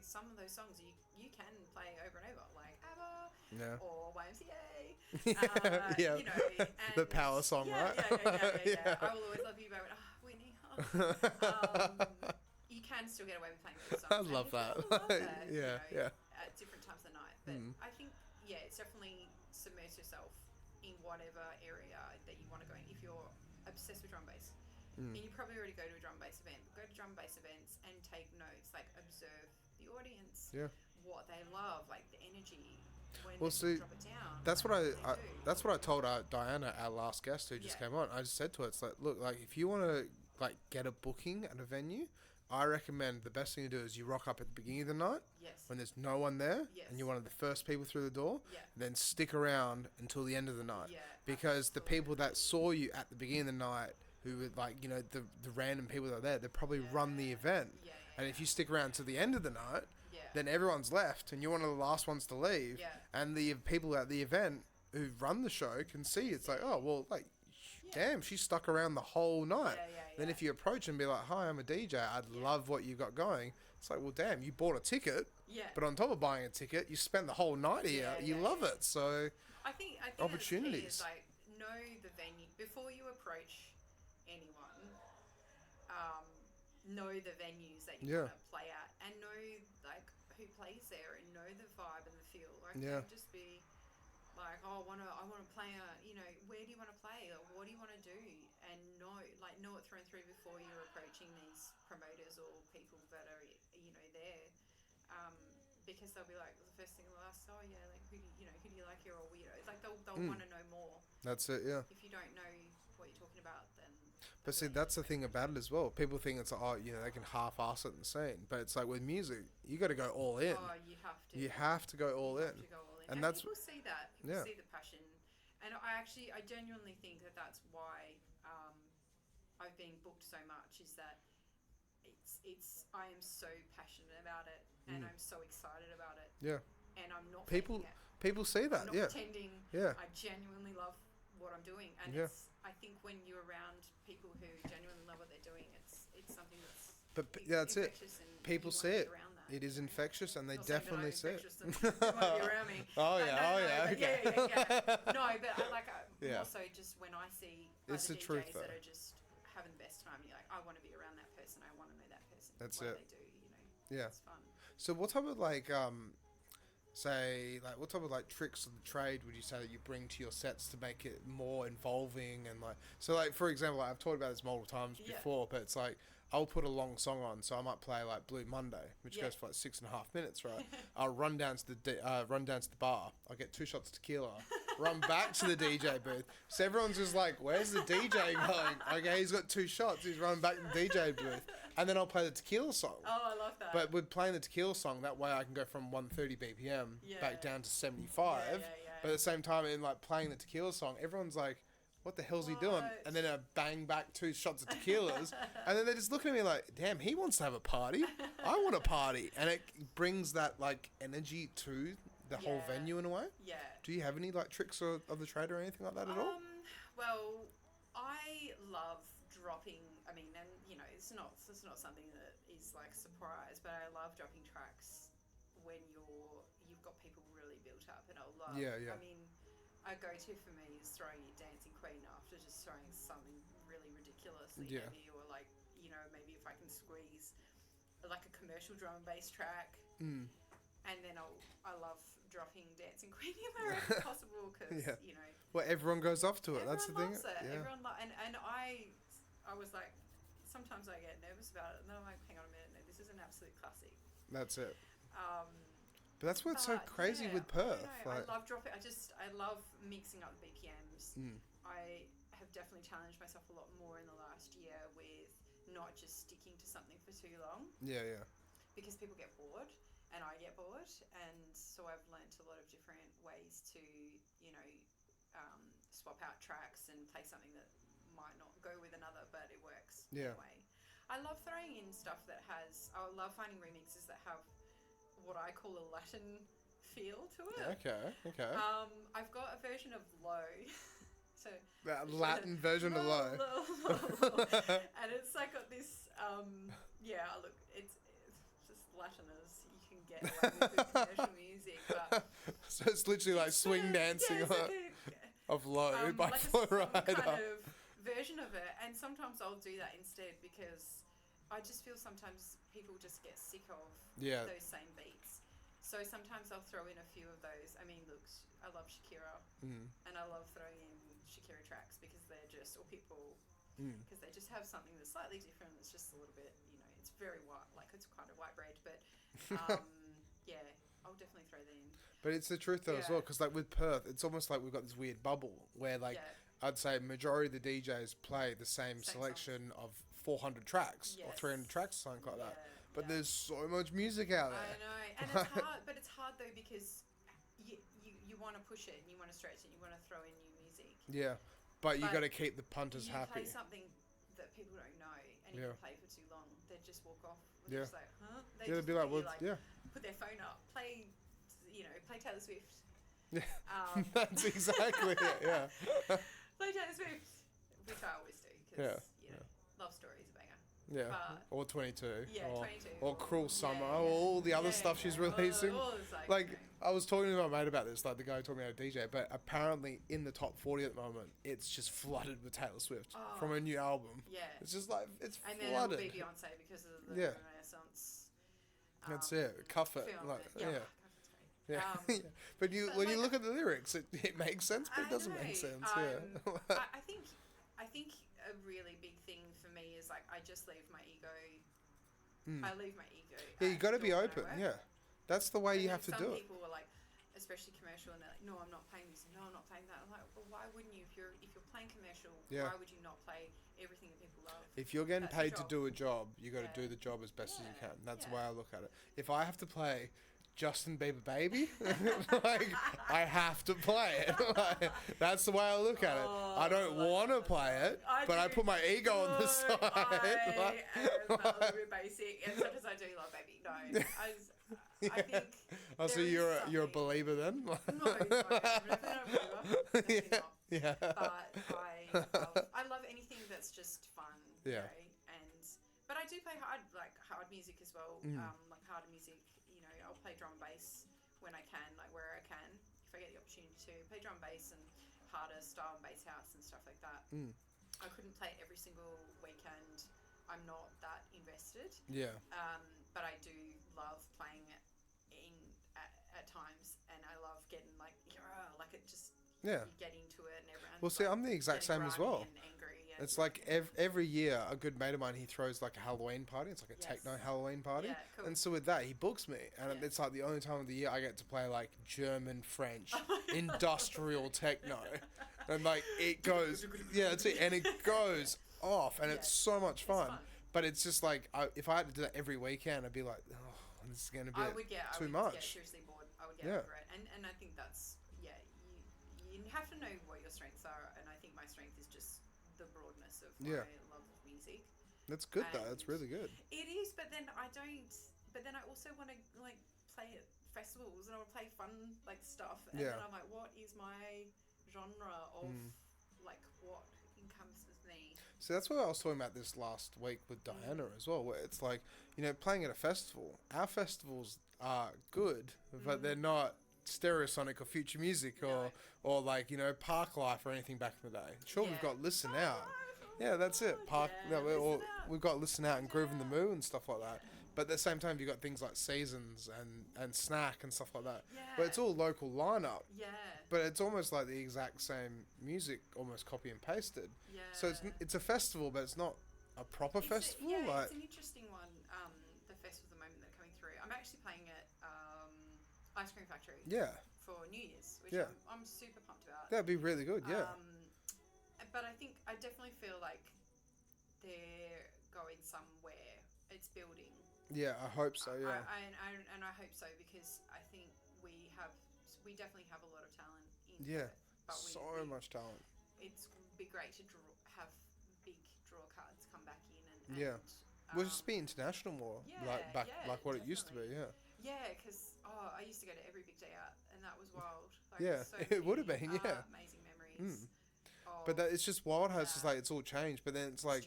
some of those songs you can play over and over, like ABBA or YMCA. And the power song, right? Yeah. I will always love you, baby. Whitney. You can still get away with playing those songs. I love that. At different times of the night, but I think it's definitely submerge yourself in whatever area that you want to go in. If you're obsessed with drum bass, and you probably already go to a drum bass event, go to drum bass events and take notes, like observe the audience, what they love, like the energy. When they drop it down, that's what I told Diana, our last guest who just came on. I just said to her, it's like, look, like if you want to like get a booking at a venue, I recommend the best thing to do is you rock up at the beginning of the night when there's no one there, and you're one of the first people through the door, and then stick around until the end of the night, because the people that saw you at the beginning of the night, who were like, the random people that are there, they probably run the event, and if you stick around to the end of the night, then everyone's left, and you're one of the last ones to leave, and the people at the event who run the show can see it's like, oh well, like damn, she stuck around the whole night. Then if you approach and be like, hi, I'm a DJ, I'd love what you got going. It's like, well, damn, you bought a ticket. Yeah. But on top of buying a ticket, you spent the whole night here. You love it. So I think opportunities. Is like know the venue before you approach anyone. Know the venues that you want to play at, and know like who plays there, and know the vibe and the feel. Like don't just be like, oh, I want to play where do you want to play, or what do you want to do, and know it through and through before you're approaching these promoters or people that are there. Because they'll be like, the first thing they'll ask, oh yeah, like who do you like here, or like they'll want to know more. That's it, yeah. If you don't know what you're talking about, then. But see, that's the thing about it as well. People think it's like, they can half-ass it and sing, but it's like with music, you got to go all in. Oh, you have to. You have to go all in. And that's people see that. People see the passion, and I genuinely think that that's why I've been booked so much. Is that I am so passionate about it, and I'm so excited about it. Yeah. And I'm not. People see that. I'm not pretending. Yeah. I genuinely love what I'm doing, and I think when you're around people who genuinely love what they're doing, it's something that's. But that's it. People see it. It is infectious, and they definitely see it. Around me. Oh yeah. Okay. No, but more so just when I see it's the DJs truth, though. that are just having the best time. You're like, I want to be around that person. I want to know that person. That's what it. They do, Yeah. It's fun. So what type of what type of tricks of the trade would you say that you bring to your sets to make it more involving and for example, I've talked about this multiple times before, but it's like I'll put a long song on, so I might play like Blue Monday, which goes for 6.5 minutes, right? I'll run down to the bar. I'll get 2 shots of tequila, run back to the DJ booth. So everyone's just like, "Where's the DJ going?" Okay, he's got 2 shots. He's running back to the DJ booth, and then I'll play the tequila song. Oh, I love that. But with playing the tequila song, that way I can go from 130 BPM back down to 75. But at the same time, in playing the tequila song, everyone's like, what the hell's he doing? And then I bang back 2 shots of tequilas, and then they're just looking at me like, damn, he wants to have a party. I want a party. And it brings that energy to the whole venue in a way. Yeah. Do you have any tricks of the trade or anything like that at all? Well, I love dropping. I mean, and it's not something that is surprise, but I love dropping tracks when you've got people really built up, and I love. I mean, a go-to for me is throwing your Dancing Queen after just throwing something really ridiculously heavy, or maybe if I can squeeze a commercial drum and bass track, and then I love dropping Dancing Queen in there if possible, because well, everyone goes off to it. That's the thing. Everyone and I was like, sometimes I get nervous about it, and then I'm like, hang on a minute, no, this is an absolute classic. That's it. But that's what's so crazy with Perth. I love dropping. I love mixing up the BPMs. I have definitely challenged myself a lot more in the last year with not just sticking to something for too long. Yeah. Because people get bored, and I get bored, and so I've learnt a lot of different ways to, swap out tracks and play something that might not go with another, but it works anyway. I love throwing in stuff that has. I love finding remixes that have what I call a Latin feel to it. Okay. I've got a version of Low. So that Latin version of Low. And it's got this look, it's just Latin as you can get with commercial music, but so it's literally swing dancing of Low by Florida. Kind of version of it, and sometimes I'll do that instead because I just feel sometimes people just get sick of those same beats. So sometimes I'll throw in a few of those. I mean, look, I love Shakira, and I love throwing in Shakira tracks because they're just, or people, because they just have something that's slightly different. It's just a little bit, it's very white, it's kind of white bread, but I'll definitely throw that in. But it's the truth though as well, because with Perth, it's almost like we've got this weird bubble where I'd say majority of the DJs play the same selection of 400 tracks or 300 tracks, something like that. But there's so much music out there. I know, and it's hard. But it's hard though because you want to push it and you want to stretch it. And you want to throw in new music. Yeah, but you got to keep the punters happy. You play something that people don't know, and if you play for too long, they just walk off. They're just like, huh? They'd be like, put their phone up, play Taylor Swift. Yeah, that's exactly it. Yeah. Play Taylor Swift. which I always do because Love Story is a banger. Yeah, But or 22. Yeah, or, 22. Or Cruel Summer, or all the other stuff she's releasing. All the psycho. Like, I was talking to my mate about this, like the guy who taught me how to DJ, but apparently in the top 40 at the moment, it's just flooded with Taylor Swift from her new album. Yeah. It's just like, it's and flooded. And then it'll be Beyonce because of the Renaissance. That's it. Cuff it. Like, yeah. But when you look at the lyrics, it makes sense, but it doesn't make sense. I think a really big thing for me is like I just leave my ego. I leave my ego. Yeah, you got to be open. Yeah, that's the way you have to do it. Some people are like, especially commercial, and they're like, "No, I'm not playing this. No, I'm not playing that." I'm like, "Well, why wouldn't you? If you're playing commercial, why would you not play everything that people love?" If you're getting paid to do a job, you got to do the job as best as you can. That's the way I look at it. If I have to play Justin Bieber Baby, like I have to play it. Like, that's the way I look at it. I don't want to play it, but I put my ego on the side. I am a little bit basic, and sometimes I do love Baby. No, I think. Oh, so you're a believer then? No, I'm definitely not a believer. Yeah. But I love anything that's just fun. Yeah. You know? But I do play hard music as well. Like harder music. You know, I'll play drum and bass when I can, like where I can, if I get the opportunity to play drum and bass and harder style and bass house and stuff like that. I couldn't play it every single weekend. I'm not that invested. Yeah. But I do love playing it at times, and I love getting like it just you get into it and everyone. Well, see, I'm the exact same as well. And angry it's like every year, a good mate of mine, he throws like a Halloween party. It's like a techno Halloween party. Yeah, cool. And so with that, he books me. And it's like the only time of the year I get to play like German, French, industrial techno. And like it goes, that's it. And it goes off. And it's so much fun. But it's just like, if I had to do that every weekend, I'd be like, oh, this is going to be too much. I would get seriously bored. I would get over it. And I think that's, you have to know what your strengths are. And I think my strength is just the broadness of my love of music. That's good though. That's really good. It is, but then I don't. But then I also want to like play at festivals and I want to play fun like stuff. And then I'm like, what is my genre of like what encompasses me? So that's what I was talking about this last week with Diana as well. Where it's like, you know, playing at a festival. Our festivals are good, but they're not Stereosonic or Future Music or like, you know, Park Life or anything back in the day. Sure, we've got Listen Out. Yeah, that's it. We've got Listen Out and Groove in the Moo and stuff like that. But at the same time, you've got things like Seasons and Snack and stuff like that. Yeah. But it's all local lineup. Yeah. But it's almost like the exact same music, almost copy and pasted. Yeah. So it's a festival, but it's not a proper festival. It's an interesting one. The festival at the moment that are coming through. I'm actually playing at Ice Cream Factory. Yeah. For New Year's, which I'm super pumped about. That'd be really good. Yeah. But I definitely feel like they're going somewhere. It's building. Yeah, I hope so. Yeah. And I hope so because I think we definitely have a lot of talent in it. But so much talent. It's be great to have big draw cards come back in and we'll just be international more, like what it used to be. Yeah. Yeah, because I used to go to every big day out, and that was wild. Like, it would have been. Yeah. Amazing memories. But it's just wild how it's just like it's all changed. But then it's like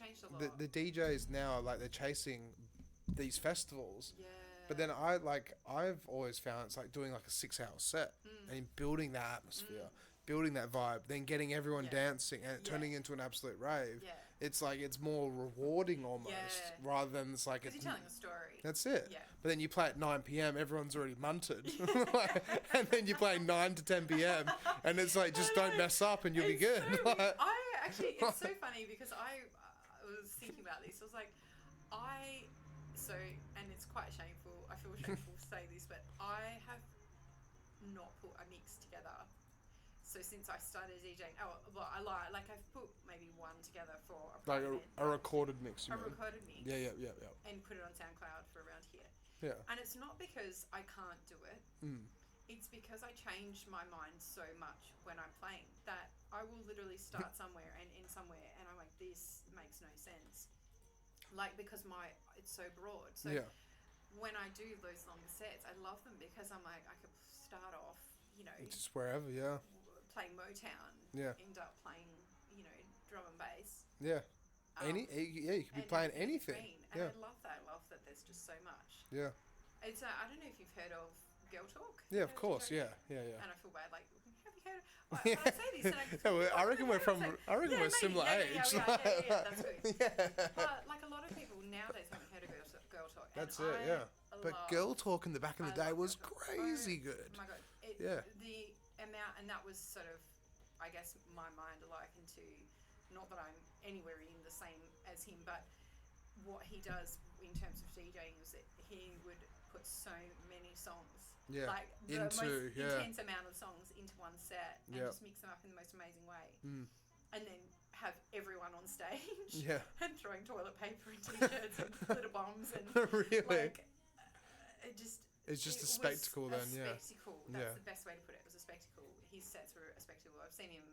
the DJs now like they're chasing these festivals. Yeah. But then I've always found it's like doing like a 6-hour set and building that atmosphere, building that vibe, then getting everyone dancing and it turning into an absolute rave. Yeah. It's like it's more rewarding almost rather than it's like because you're telling a story. That's it. Yeah. But then you play at 9 p.m. everyone's already munted, and then you play 9 to 10 p.m. and it's like just don't mess up and you'll be good. It's so funny because I was thinking about this. I was like, and it's quite shameful. I feel shameful to say this, but I have not put a mix together. So since I started DJing, I lie. Like I've put maybe one together for a recorded mix. A recorded mix. Yeah. And put it on SoundCloud for around here. Yeah. And it's not because I can't do it. It's because I change my mind so much when I'm playing that I will literally start somewhere and end somewhere, and I'm like, this makes no sense. Like because it's so broad. So when I do those longer sets, I love them because I'm like I could start off, you know, just wherever, playing Motown, end up playing, you know, drum and bass. Yeah. You could be playing anything. And I love that. I love that there's just so much. Yeah. It's I don't know if you've heard of Girl Talk. Yeah, of course. Yeah. And I feel bad. Like, have you heard of? When I say this, I reckon we're similar age. Yeah, that's good. Yeah. But like a lot of people nowadays haven't heard of Girl Talk. That's it. Yeah. But Girl Talk in the back in the day was crazy good. Oh my god. The amount, and that was sort of, I guess, my mind likened to, not that I'm anywhere in the same as him, but what he does in terms of DJing is that he would put so many songs, like the most intense amount of songs into one set, and just mix them up in the most amazing way, and then have everyone on stage, and throwing toilet paper and t-shirts and glitter bombs and really, like, it's just a spectacle then. Spectacle. That's the best way to put it. It was a spectacle. His sets were a spectacle. I've seen him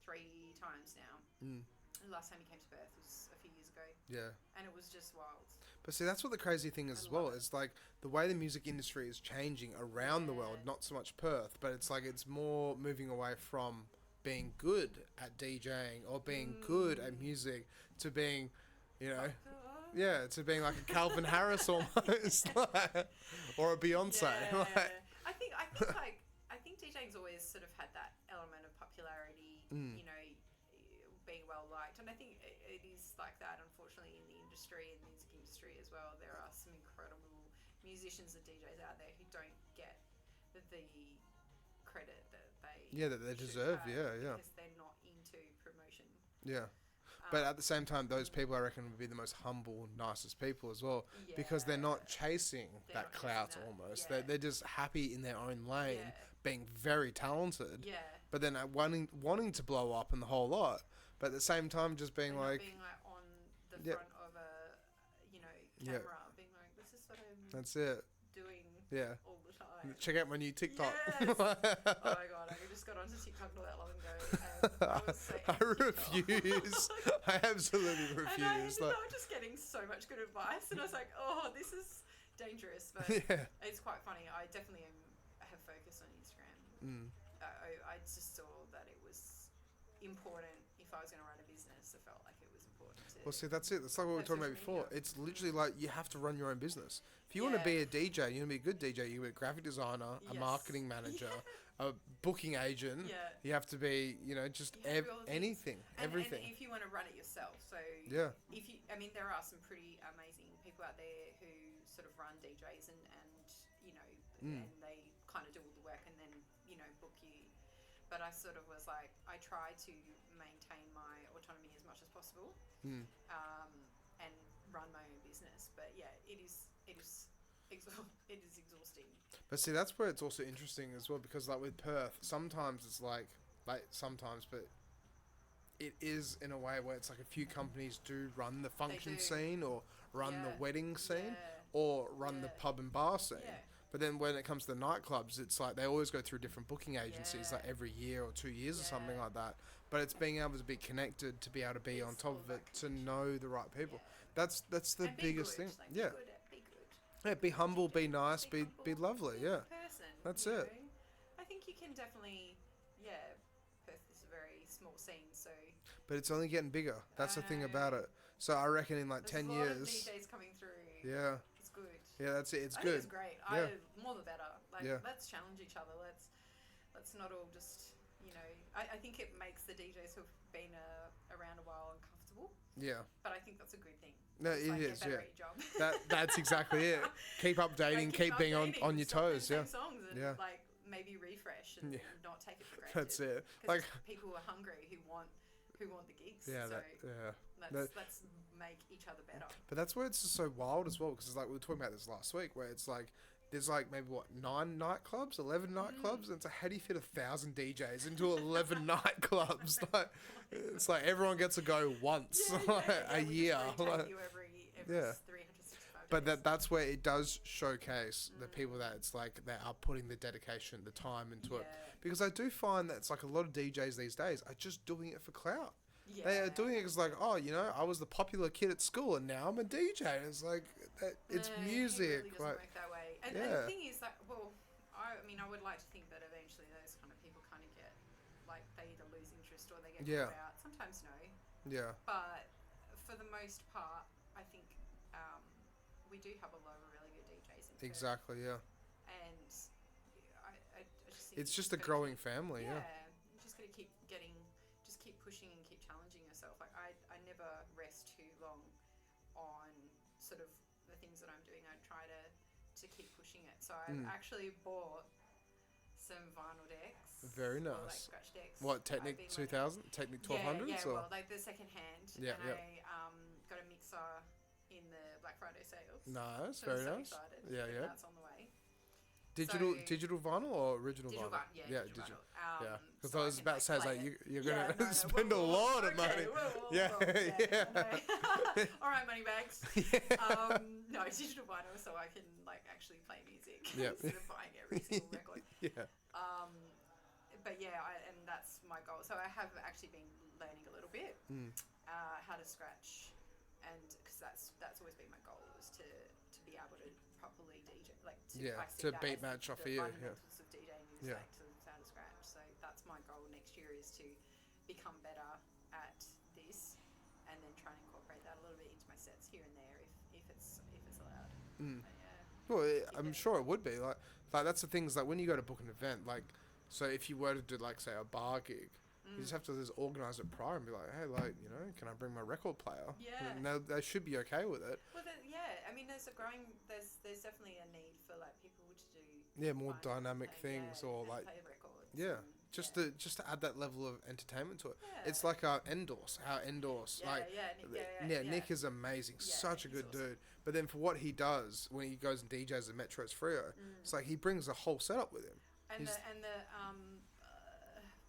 3 times now. The last time he came to Perth was a few years ago. Yeah. And it was just wild. But see, that's what the crazy thing is as well. It's like the way the music industry is changing around the world, not so much Perth, but it's like it's more moving away from being good at DJing or being good at music to being, you know, to being like a Calvin Harris almost, or a Beyonce. I think DJing's always sort of had that element of popularity, you know, being well liked, and I think it is like that, unfortunately, in the industry, in the music industry as well. There are some incredible musicians and DJs out there who don't get the credit that they deserve, because they're not into promotion. But at the same time, those people I reckon would be the most humble, nicest people as well, because they're not chasing that clout almost. They're just happy in their own lane, being very talented, but then wanting to blow up and the whole lot. But at the same time, just being like on the front of a, you know, camera, being like, this is what I'm doing all the time. Check out my new TikTok. Yes. Oh my god, I just got onto TikTok not that long ago, and I was so I refuse. I absolutely refuse. And I ended up just getting so much good advice, and I was like, oh, this is dangerous, but it's quite funny. I definitely have focused on Instagram. I just saw that it was important. If I was going to run a business, I felt like it was important to... Well, see, that's it. That's like what we were talking about before. It's literally like you have to run your own business. If you want to be a DJ, you want to be a good DJ, you want to be a graphic designer, a marketing manager, a booking agent. You have to be, you know, just everything. And if you want to run it yourself. So, if you, I mean, there are some pretty amazing people out there who sort of run DJs and you know, and they kind of do all the work and then, you know, book you. But I sort of was like, I try to maintain my autonomy as much as possible, and run my own business. But yeah, it is exhausting. But see, that's where it's also interesting as well, because like with Perth, sometimes it's like sometimes, but it is in a way where it's like a few companies do run the function scene or run the wedding scene or run the pub and bar scene. But then when it comes to the nightclubs, it's like they always go through different booking agencies, like every year or 2 years or something like that. But it's being able to be connected, to be able to be on top of it, to know the right people. That's the biggest thing. Like, be good. Be humble, be nice, be lovely. Person, that's it. I think you can definitely, Perth is a very small scene, so. But it's only getting bigger. That's the thing about it. So I reckon in like 10 years. There's a lot of DJs coming through. Yeah. It's good. Yeah, that's it. It's I good. think it's great. More the better. Like, let's challenge each other. Let's not all just, you know. I think it makes the DJs who've been around a while uncomfortable. Yeah. But I think that's a good thing. No, it is. Get better at your job. That's exactly it. Keep updating. Keep being on your toes. Songs and like maybe refresh and not take it for granted. That's it. Like people are hungry who want the gigs. Yeah. Let's make each other better. But that's where it's just so wild as well, because it's like we were talking about this last week, where it's like there's like maybe 9 nightclubs, 11 nightclubs, and it's like, how do you fit 1,000 DJs into 11 nightclubs? Like, it's like everyone gets to go once a year. Like, you every 365 but that's where it does showcase the people that it's like they are putting the dedication, the time into it. Because I do find that it's like a lot of DJs these days are just doing it for clout. They are doing it because like, oh, you know, I was the popular kid at school and now I'm a DJ. It's like, it's music. It really doesn't like, work that way. And the thing is that, well, I mean, I would like to think that eventually those kind of people kind of get, like, they either lose interest or they get caught out. Sometimes no. Yeah. But for the most part, I think we do have a lot of really good DJs in Perth. Exactly. Yeah. And I just think It's just a growing family. Yeah. you just got to keep just keep pushing and keep challenging yourself. Like I never rest too long on sort of the things that I'm doing. I try to keep pushing it. So I've actually bought some vinyl decks. Very or, nice. like scratch decks. What, Technic 2000? Technic 1200s? Yeah, or? well, like the second hand. Yeah, and yeah. I got a mixer in the Black Friday sales. Nice, So very I'm so nice. excited. Yeah, yeah. That's on the way. Digital vinyl or original Digital vinyl? vinyl. Yeah, digital. Yeah, because so I was about to say, like, you're going to spend a whoa, lot of okay, money. whoa, Yeah, yeah. No. All right, money bags. Yeah. No, digital vinyl, so I can like actually play music Yep. instead of buying every single record. Yeah. But yeah, and that's my goal. So I have actually been learning a little bit how to scratch, and because that's always been my goal, is to be able to properly DJ, like to beat match off the you. fundamentals of DJing is Yeah. like to how to scratch. So that's my goal next year, is to become better at this, and then try and incorporate that a little bit into my sets here and there if it's allowed. But yeah. Well, I'm sure it would be. Like that's the things, like when you go to book an event, like, so if you were to do, like, say, a bar gig, you just have to just organise it prior and be like, hey, like, you know, can I bring my record player? Yeah. And they should be okay with it. Well, I mean, there's definitely a need for like people to do More fun dynamic and, things, or and like, play records. yeah, and, just to add that level of entertainment to it. Yeah. It's like Endorse, Nick is amazing, Yeah, such a he's good awesome. dude. But then for what he does when he goes and DJs at Metro's Frio, it's like he brings the whole setup with him. And the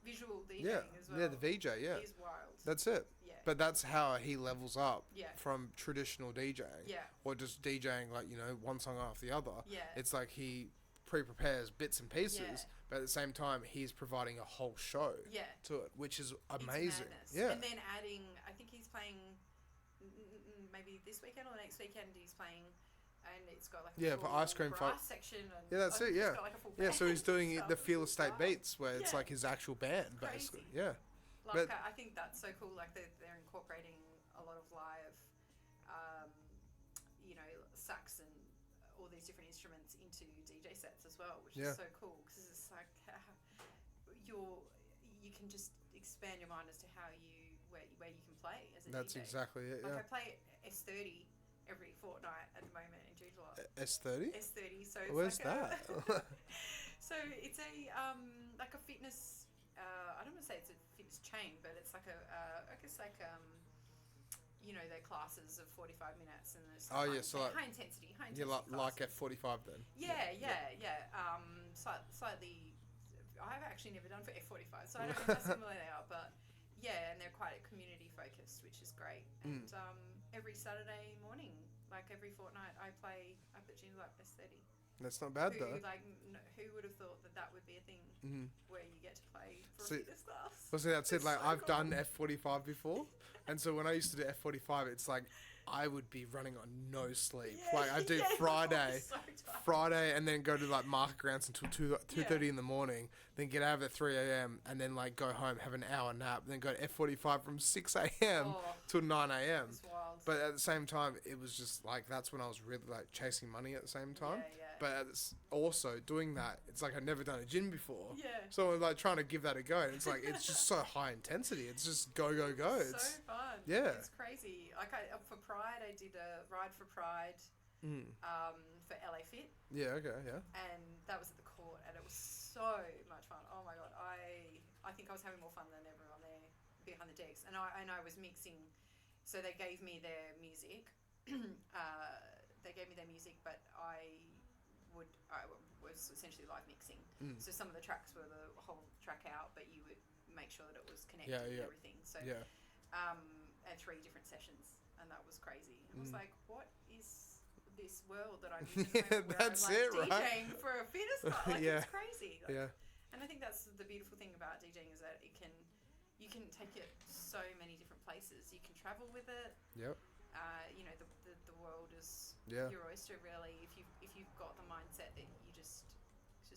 visual DJing as well. Yeah, the VJ, yeah. He's wild. That's it. Yeah. But that's how he levels up Yeah. from traditional DJing. Yeah. Or just DJing, like, you know, one song after the other. Yeah. It's like he pre-prepares bits and pieces, Yeah. but at the same time, he's providing a whole show Yeah. to it, which is It's amazing. madness. Yeah. And then adding, I think he's playing maybe this weekend or next weekend. He's playing, and it's got like a for full Ice Cream brass Folk. section. And Yeah, that's it, it's yeah. got like a full Yeah, so band he's doing and the stuff. Feel Estate Wow. Beats, where it's Yeah. like his actual band, Crazy. basically. Yeah. Like, But- I think that's so cool. Like they're incorporating a lot of live, sax and all these different instruments into DJ sets as well, which Yeah. is so cool, because it's like you can just expand your mind as to where you can play as a That's DJ. exactly it, Like yeah. I play S30 every fortnight at the moment in Joondalup. S30? S30, so it's Where's like that? so it's a like a fitness. I don't want to say it's a fitness chain, but it's like I guess like their classes of 45 minutes, and there's Oh, yeah, so like- high intensity Yeah, like classes. F45 then. Yeah. Slightly. I've actually never done for F45, so I don't know how similar they are, but yeah, and they're quite community focused, which is great. And every Saturday morning, like every fortnight, I play up at Joondalup S30. That's not bad, though. Who would have thought that would be a thing where you get to play for See- a fitness class? Well, see, that's it. It's Like, so I've cool. done F45 before, and so when I used to do F45, it's like I would be running on no sleep. Yeah, Like, I'd do yeah, Friday, so tired. Friday, and then go to like market grounds until 2:30 in the morning. Then get out of at 3 a.m. and then like go home, have an hour nap, then go to F45 from 6 a.m. Oh. till 9 a.m. It's wild. But at the same time, it was just like that's when I was really like chasing money at the same time. Yeah. But it's also doing that, it's like I'd never done a gym before. Yeah. So I'm like trying to give that a go, and it's like it's just so high intensity. It's just go. So fun. Yeah. It's crazy. Like for Pride, I did a ride for Pride for LA Fit, Yeah. Okay. Yeah. and that was at the court, and it was so much fun. Oh my god, I think I was having more fun than everyone there behind the decks, and I was mixing. So they gave me their music. But I was essentially live mixing. So some of the tracks were the whole track out, but you would make sure that it was connected and everything. So Yeah. at 3 different sessions, and that was crazy. I was like, what is this world that I'm in at the moment where that's I'm like it, right? DJing for a fitness class? Like, Yeah. it's crazy. Like, Yeah. And I think that's the beautiful thing about DJing, is that you can take it so many different places. You can travel with it. Yep. The world is Yeah. your oyster, really. If you've got the mindset that you just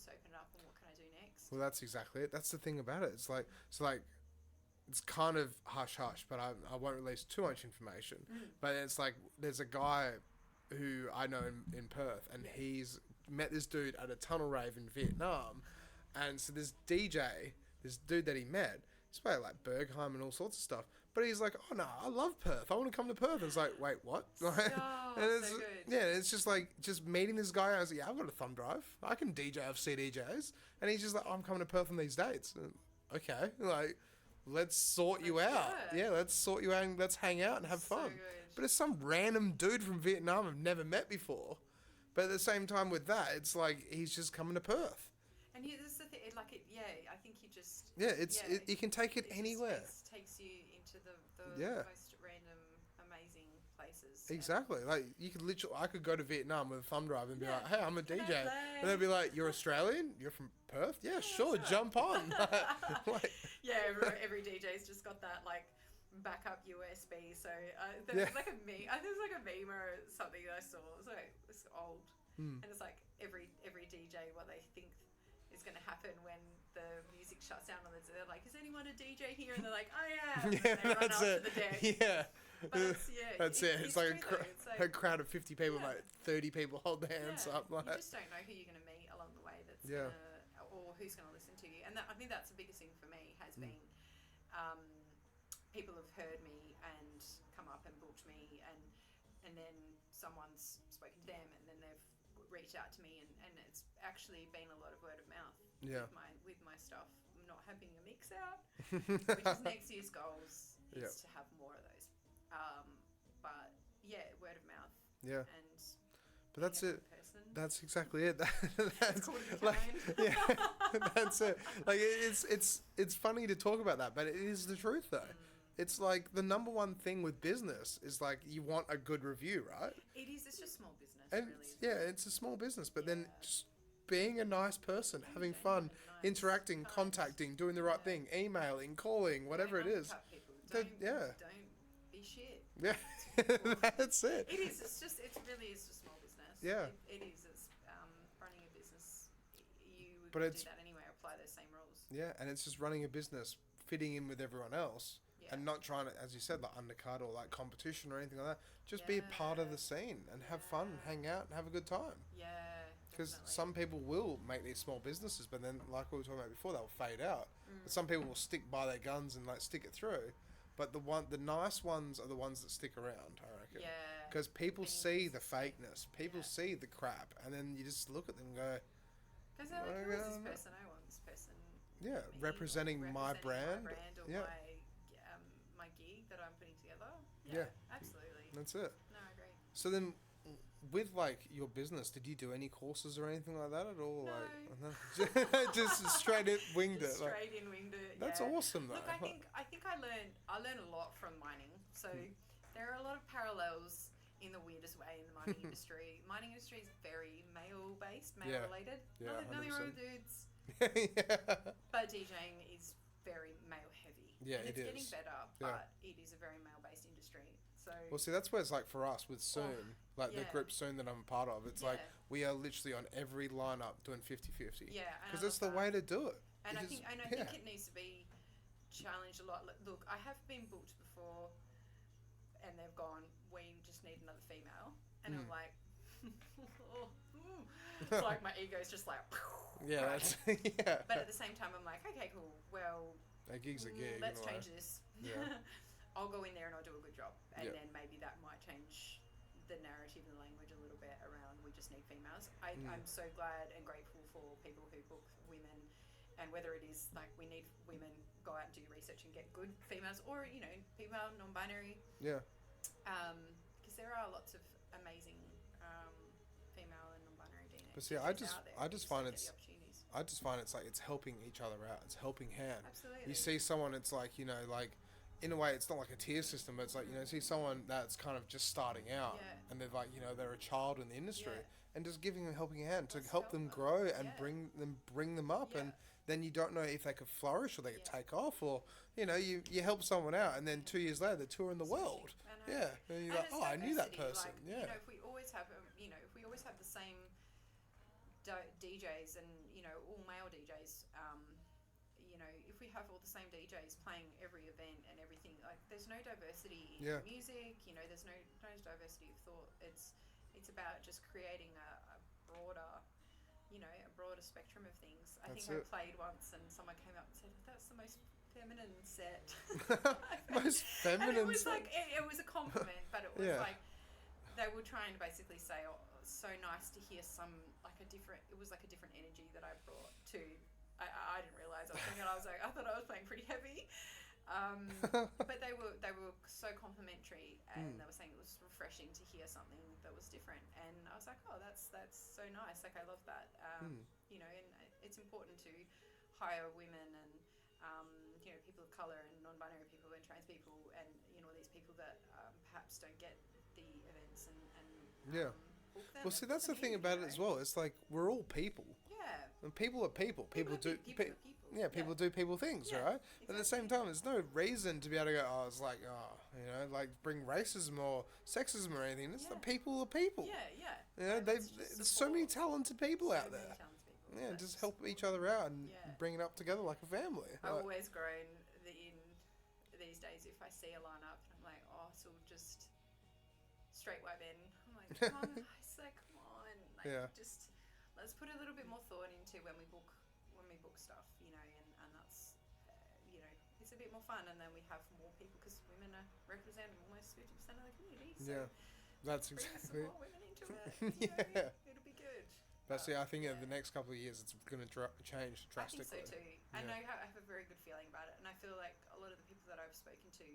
open it up and what can I do next? Well, that's exactly it. That's the thing about it. It's like it's kind of hush hush, but I won't release too much information. But it's like there's a guy who I know in Perth, and he's met this dude at a tunnel rave in Vietnam, and so this dude that he met, he's playing like Bergheim and all sorts of stuff. But he's like, oh no, I love Perth. I want to come to Perth. And it's like, wait, what? Like, and it's, so good. Yeah, it's just like meeting this guy. I was like, yeah, I've got a thumb drive. I can DJ off CDJs. And he's just like, oh, I'm coming to Perth on these dates. And, okay, like, let's sort you out. Yeah, let's sort you out and let's hang out and have fun. Good. But it's some random dude from Vietnam I've never met before. But at the same time with that, it's like he's just coming to Perth. And this is the thing, like it, I think you just you can take it anywhere. It takes you into the most random, amazing places. Exactly. Like you could I could go to Vietnam with a thumb drive and be like, hey, I'm a DJ, and they'd be like, you're Australian? You're from Perth? Yeah, sure, jump on. Like, every DJ's just got that like backup USB. So there's like a meme. I think it's like a meme or something that I saw. It's old, and it's like every DJ what they think is going to happen when the music shuts down on they're like, is anyone a DJ here? And they're like, I am. Yeah, and they run that's up it. to the deck. Yeah. But That's it. It's like a crowd of 50 people, like 30 people hold their hands up. Like, you just don't know who you're going to meet along the way that's gonna, or who's going to listen to you. And I think that's the biggest thing for me has been people have heard me and come up and booked me, and then someone's spoken to them, and then they've reached out to me, and it's actually been a lot of word of mouth with my stuff. I'm not having a mix out, which is next year's goals is to have more of those. But word of mouth. Yeah. And but that's it. Person. That's exactly it. That's like, that's it. Like it's funny to talk about that, but it is the truth though. It's like the number one thing with business is like you want a good review, right? It is. It's just small business, and really. It's a small business, but then just being a nice person, having fun, interacting, contacting, doing the right thing, emailing, calling, whatever it is. Don't be shit. Yeah, that's it. It is. It really is just small business. Yeah. It is. It's running a business. You would do that anyway. Apply those same rules. Yeah, and it's just running a business, fitting in with everyone else. And not trying to, as you said, like undercut or like competition or anything like that. Just be a part of the scene and have fun, and hang out, and have a good time. Yeah. Because some people will make these small businesses, but then, like we were talking about before, they'll fade out. But some people will stick by their guns and like stick it through. But the nice ones are the ones that stick around, I reckon. Yeah. Because people see the fakeness, people see the crap, and then you just look at them and go. Because they're like, who is this person? I want this person. Yeah, representing my brand. Or my gig that I'm putting together. Yeah, absolutely. That's it. No, I agree. So then, with like your business, did you do any courses or anything like that at all? No. Like, just straight in winged it. Straight in winged it. That's awesome though. Look, I think I learned a lot from mining. So there are a lot of parallels in the weirdest way in the mining industry. Mining industry is very male based, male related. Yeah, nothing wrong with dudes. But DJing is very male heavy. Yeah, and it's getting is. better, but it is a very male based industry. So well, see, that's where it's like for us with Soon, the group Soon that I'm a part of. It's like we are literally on every lineup doing 50-50. Yeah, because that's the way to do it. And I think it needs to be challenged a lot. Look, I have been booked before, and they've gone, we just need another female, and I'm like, it's like my ego's just like, yeah, that's, But at the same time, I'm like, okay, cool. Well, a gig's a gig. Let's change this. Yeah. I'll go in there and I'll do a good job, and then maybe that might change the narrative and the language a little bit around. We just need females. I'm so glad and grateful for people who book women, and whether it is like we need women, go out and do your research and get good females, or female non-binary. Yeah. Because there are lots of amazing female and non-binary DNA. But see, I just find it's like it's helping each other out. It's helping hand. Absolutely. You see someone, it's like, like in a way, it's not like a tier system, but it's like, see someone that's kind of just starting out and they're like, they're a child in the industry and just giving them a helping hand to help them grow and bring them up. And then you don't know if they could flourish or they could take off, or, you help someone out and then 2 years later they're touring the world. Yeah. And you're like, oh, I knew that person. Like, if we always have, the same DJs and, all male DJs, if we have all the same DJs playing every event and everything, like there's no diversity in music, there's no diversity of thought. It's about just creating a broader, a broader spectrum of things. I played once and someone came up and said, that's the most feminine set. Most feminine and it was set? like, it was a compliment, but it was like, they were trying to basically say, oh, so nice to hear a different energy that I brought to. I didn't realise I was doing it. I thought I was playing pretty heavy, but they were so complimentary, and they were saying it was refreshing to hear something that was different. And I was like, oh, that's so nice. Like I love that. And it's important to hire women and people of colour and non-binary people and trans people and these people that perhaps don't get the events and book them. Well, see, that's the thing about it as well. It's like we're all people. Yeah. And people are people. People do people do people things, right? Exactly. But at the same time, there's no reason to be able to go, it's like, like bring racism or sexism or anything. It's the people are people. Yeah. There's so many talented people out there. Yeah, just help each other out and bring it up together like a family. I've always grown in these days. If I see a lineup, I'm like, oh, so just straight white men. I'm like, come on, guys, like, come on, just let's put a little bit more thought into when we book stuff, and that's it's a bit more fun, and then we have more people because women are representing almost 50% of the community. So that's bring exactly. some more women into it. It'll be good. But see, I think in the next couple of years, it's going to change drastically. I think so too. And I have a very good feeling about it. And I feel like a lot of the people that I've spoken to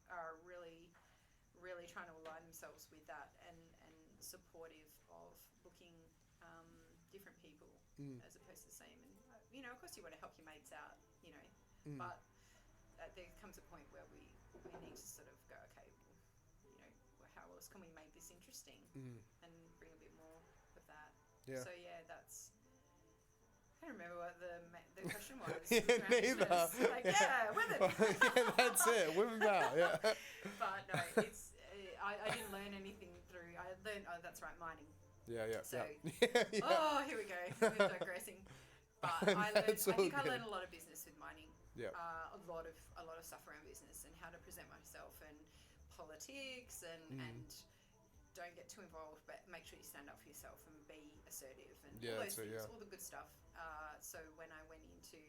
are really, really trying to align themselves with that and supportive of booking different people as opposed to the same. And, of course you want to help your mates out, but there comes a point where we need to sort of go, okay, how else can we make this interesting and bring a bit more of that. Yeah. So that's. I don't remember what the question was. Neither. Like, women. That's it. Women power. Yeah. But no, it's. I didn't learn anything through. I learned. Oh, that's right, mining. Yeah. So. Yeah. Oh, here we go. We're digressing. But I think I learned a lot of business with mining. Yeah. A lot of stuff around business and how to present myself and politics and don't get too involved, but make sure you stand up for yourself and be assertive and all those things, all the good stuff. So when I went into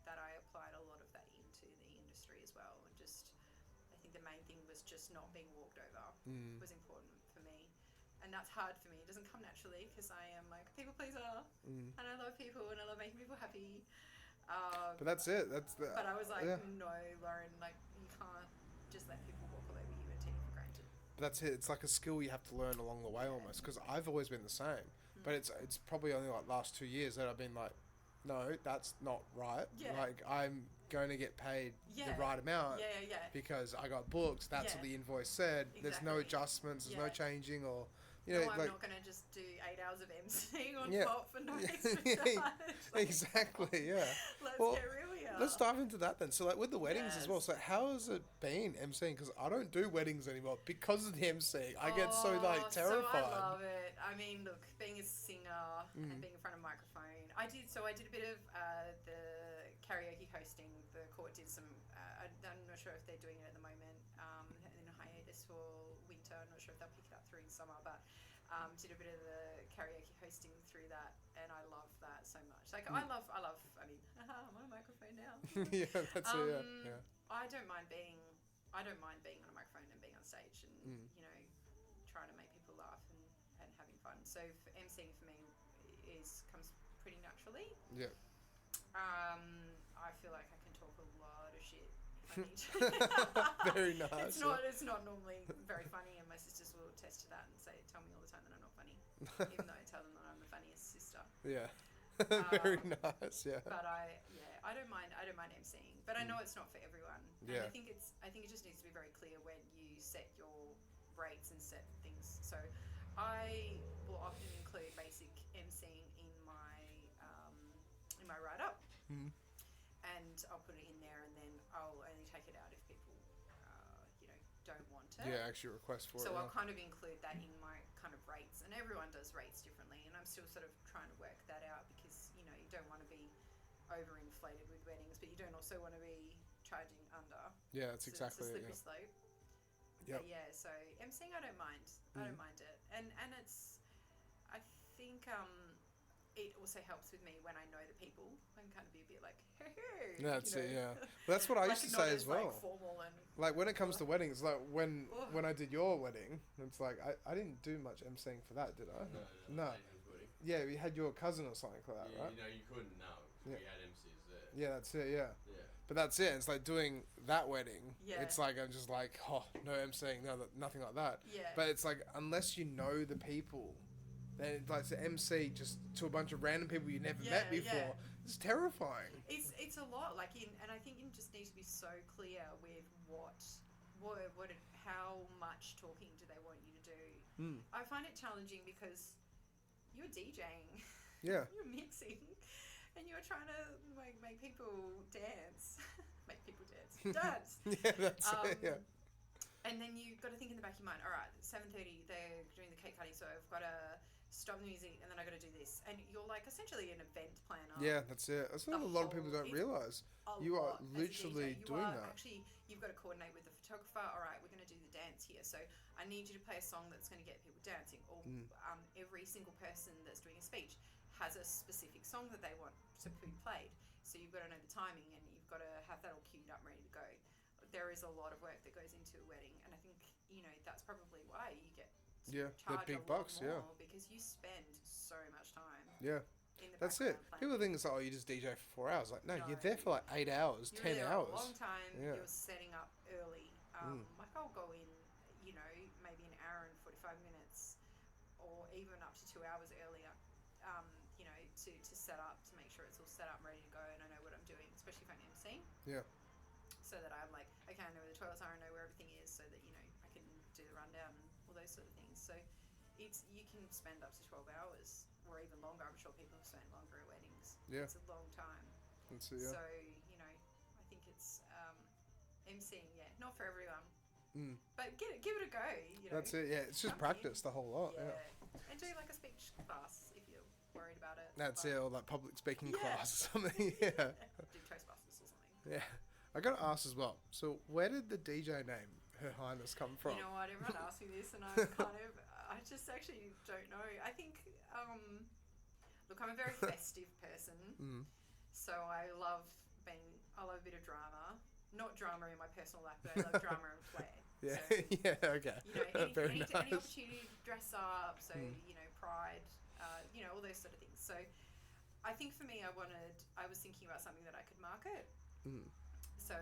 that, I applied a lot of that into the industry as well. And I think the main thing was just not being walked over was important for me. And that's hard for me. It doesn't come naturally because I am like a people pleaser and I love people and I love making people happy. But that's it. But I was like, no, Lauren, like you can't just let people walk all over you and take it for granted. But that's it. It's like a skill you have to learn along the way almost. Because I've always been the same. But it's probably only like last 2 years that I've been like, no, that's not right. Yeah. Like I'm going to get paid the right amount. Yeah. Because I got booked. That's what the invoice said. Exactly. There's no adjustments. There's no changing or. I'm not going to just do 8 hours of emceeing on top for no extra charge. Exactly, yeah. Let's get real here. Let's dive into that then. So, like with the weddings as well. So, how has it been emceeing? Because I don't do weddings anymore because of the emceeing. I get so terrified. So I love it. I mean, look, being a singer and being in front of a microphone. I did a bit of the karaoke hosting. The court did some. I'm not sure if they're doing it at the moment. In a hiatus for winter. I'm not sure if they'll pick it up through the summer, but. Did a bit of the karaoke hosting through that, and I love that so much. Like I love. I mean, I'm on a microphone now. Yeah, that's it. Yeah. I don't mind being on a microphone and being on stage, and trying to make people laugh and having fun. So emceeing for me comes pretty naturally. Yeah. I feel like I can talk a lot of shit. If I need to. Very nice. It's not normally very funny, and my sisters will attest to that and tell me all the time that I'm not funny, even though I tell them that I'm the funniest sister. Yeah. Very nice. Yeah. But I don't mind emceeing, but I know it's not for everyone. Yeah. And I think it just needs to be very clear when you set your rates and set things. So I will often include basic emceeing in my write up. And I'll put it in there, and then I'll only take it out if people, don't want it. Yeah, actually request for it. So I'll kind of include that in my kind of rates, and everyone does rates differently, and I'm still sort of trying to work that out because you don't want to be overinflated with weddings, but you don't also want to be charging under. Yeah, that's exactly it's a it. slippery slope. Yep. But yeah, so emceeing, I don't mind. I don't mind it, and it's. I think it also helps with me when I know the people. I can kind of be a bit like, hey. That's it. Yeah. Well, that's what I used to say as well. Like formal and. Like when it comes to weddings, like when I did your wedding, it's like I didn't do much emceeing for that, did I? No. Yeah, we had your cousin or something like that, right? You know, you couldn't know. Yeah. We had MCs there. Yeah, that's it. Yeah. Yeah. But that's it. It's like doing that wedding. Yeah. It's like I'm just like, oh, no emceeing, no, nothing like that. Yeah. But it's like unless you know the people, then it's like to MC just to a bunch of random people you never met before. Yeah. It's terrifying. It's a lot. Like and I think you just need to be so clear with how much talking do they want you to do. I find it challenging because you're DJing. Yeah. You're mixing. And you're trying to make people dance. Make people dance. Dance! Yeah, that's it, yeah. And then you've got to think in the back of your mind, all right, 7:30, they're doing the cake cutting, so I've got to stop the music, and then I've got to do this. And you're like essentially an event planner. Yeah, that's it. That's what a lot of people don't realise. You are literally doing that. Actually, you've got to coordinate with the photographer. All right, we're going to do the dance here. So I need you to play a song that's going to get people dancing. Or every single person that's doing a speech has a specific song that they want to be played. So you've got to know the timing, and you've got to have that all queued up, ready to go. There is a lot of work that goes into a wedding, and I think that's probably why you get charged big a lot bucks, more because you spend so much time. Yeah. That's it. People think it's like, oh, you just DJ for 4 hours. Like, no, you're there for like 8 hours, 10 hours. A long time. Yeah. You're setting up early. Like I'll go in, maybe an hour and 45 minutes, or even up to 2 hours earlier. To set up, to make sure it's all set up and ready to go, and I know what I'm doing, especially if I'm emceeing. Yeah. So that I'm like, okay, I know where the toilets are, I know where everything is, so that I can do the rundown and all those sort of things. So you can spend up to 12 hours or even longer. I'm sure people have spent longer at weddings. Yeah. It's a long time. That's it, yeah. So I think it's emceeing, not for everyone. But give it a go. That's it. Yeah, it's just practice the whole lot. Yeah. And do like a speech class if you're worried about it. That's it, or like public speaking class or something. Yeah. Do Toastmasters or something. Yeah. I got to ask as well. So where did the DJ name Her Highness come from? You know what? Everyone asks me this, and I just actually don't know. I think, look, I'm a very festive person, so I love a bit of drama. Not drama in my personal life, but I love drama and flair. Yeah, so, yeah, okay. Any opportunity to dress up, so, pride, all those sort of things. So I think for me, I was thinking about something that I could market. So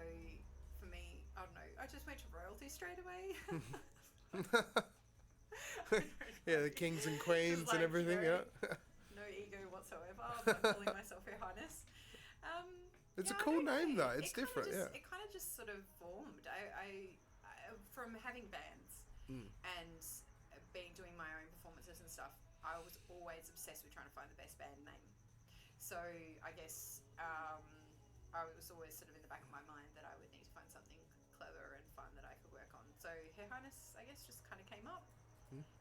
for me, I don't know, I just went to royalty straight away. Yeah, the kings and queens and everything, yeah. No ego whatsoever. I'm calling myself Her Highness. It's a cool name though. It's different, It kind of just sort of formed. I from having bands and doing my own performances and stuff, I was always obsessed with trying to find the best band name. So I guess I was always sort of in the back of my mind that I would need to find something clever and fun that I could work on. So Her Highness, I guess, just kind of came up.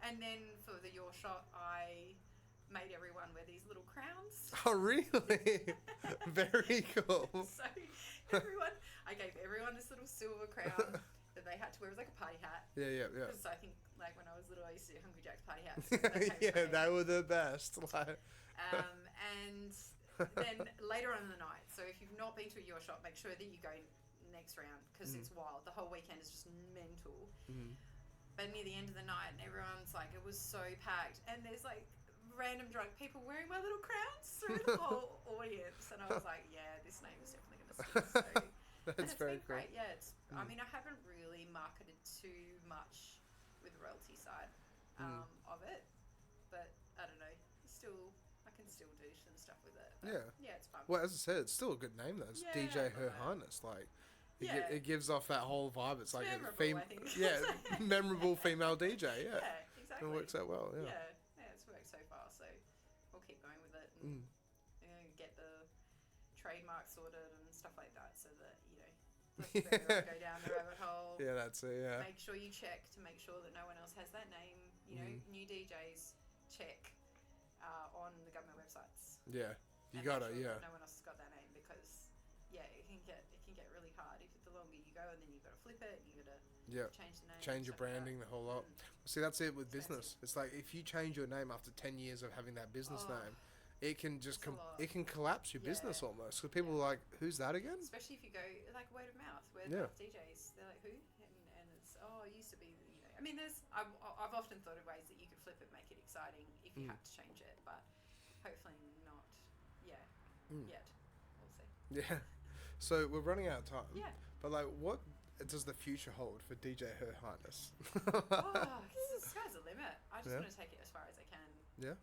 And then for the Your Shot, I made everyone wear these little crowns. Oh, really? Very cool. So I gave everyone this little silver crown that they had to wear. It was like a party hat. Yeah. Because I think, like, when I was little, I used to do Hungry Jack's party hats. Yeah, they were the best. And then later on in the night, so if you've not been to a Your Shot, make sure that you go next round, because it's wild. The whole weekend is just mental. But near the end of the night, and everyone's like, it was so packed, and there's like random drunk people wearing my little crowns through the whole audience, and I was like, yeah, this name is definitely going to stick. So, that's very cool. Great. Yeah, I mean, I haven't really marketed too much with the royalty side of it, but I don't know. I can still do some stuff with it. Yeah, it's fun. Well, as I said, it's still a good name though. It's DJ Her Highness. Like, it gives off that whole vibe. It's like memorable, I think. Memorable female DJ. Yeah, exactly. It works out well. Yeah, it's worked so far. So we'll keep going with it and get the trademark sorted and stuff like that, so that go down the rabbit hole. Yeah, that's it. Yeah. Make sure you check to make sure that no one else has that name. New DJs check on the government websites. Yeah, you gotta. Sure no one else has got that name, it can get really hard if the longer you go, and then you've got to flip it, and you've got to change the name, change your branding, the whole lot. See, that's it with business. It's like if you change your name after 10 years of having that business name, it can just it can collapse your business almost. Because people are like, who's that again? Especially if you go like word of mouth DJs, they're like, who? And it's it used to be, I mean, I've often thought of ways that you could flip it, make it exciting if you had to change it, but hopefully not yet. We'll see. Yeah. So we're running out of time. Yeah. But like, what does the future hold for DJ Her Highness? The sky's the limit. I just want to take it as far as I can. Yeah.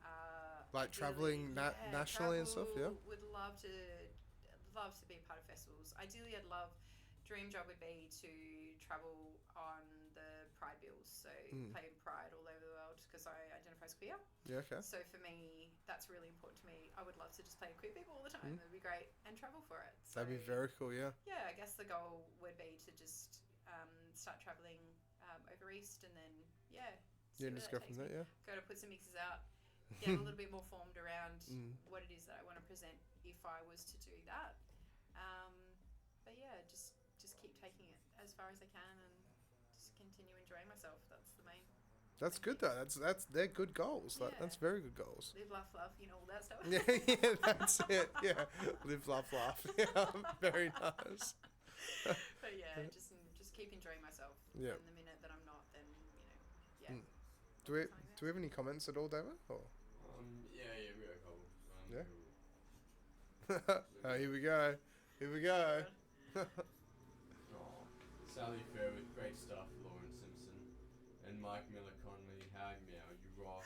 Like traveling nationally and stuff. Yeah. Would love to be a part of festivals. Ideally, dream job would be to travel on the Pride bills, so play in Pride all over the world because I identify as queer. Yeah, okay. So for me, that's really important to me. I would love to just play queer people all the time. That'd be great, and travel for it. So, that'd be very cool, yeah. Yeah, I guess the goal would be to just start traveling over east, and then just go from there. Yeah. Go to put some mixes out, get a little bit more formed around what it is that I want to present if I was to do that. But yeah, just keep taking it as far as I can and just continue enjoying myself. That's the main. That's good though. They're good goals. That's very good goals. Live, laugh, love, all that stuff. Yeah, that's it. Yeah, live, laugh, laugh. Yeah, very nice. But yeah, just keep enjoying myself. Yeah. And the minute that I'm not, then Do we have any comments at all, David? Or? Yeah, we got a couple. Oh, here we go. Sally Fair with great stuff, Lauren Simpson, and Mike Miller Conley, Hag Meow, you rock.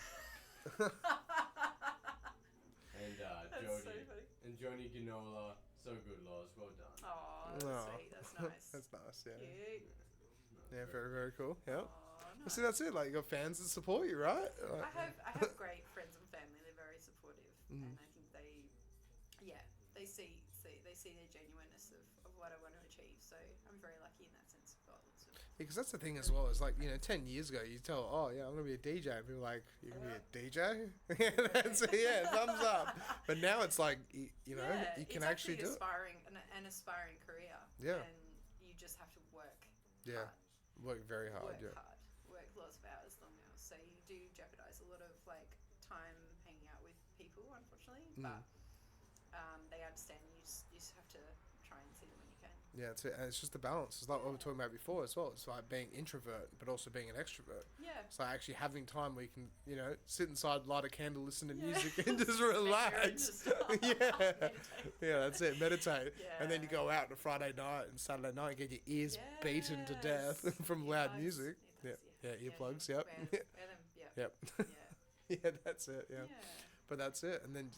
And Jody and Joni Ginola, so good, Loz, well done. Oh, that's sweet. That's nice. That's nice. Yeah. Cute. Yeah, very very cool. Yeah. Nice. See, that's it. Like, you got fans that support you, right? I have great friends and family. They're very supportive, and I think they see the genuineness of what I want to achieve. So I'm very lucky in that sense. I've got lots of. Because that's the thing as well. It's like 10 years ago, you tell, I'm gonna be a DJ, and people are like, you're gonna be a DJ? Yeah, that's it. Yeah, thumbs up. But now it's like, you can actually do it. An aspiring career. Yeah. And you just have to work. Yeah. Hard. Work very hard. Work lots of hours, long hours. So you do jeopardize a lot of time hanging out with people, unfortunately. But they understand. You just have to try and see them when you can. Yeah, it's it. And it's just the balance. It's like what we were talking about before as well. It's like being introvert, but also being an extrovert. Yeah. It's like actually having time where you can, sit inside, light a candle, listen to music, and just relax. Yeah, that's it. Meditate. Yeah. And then you go out on a Friday night and Saturday night and get your ears beaten to death from loud music. Yeah, earplugs. Yep. Wear them. Yep. Yeah, that's it. Yeah. But that's it. And then,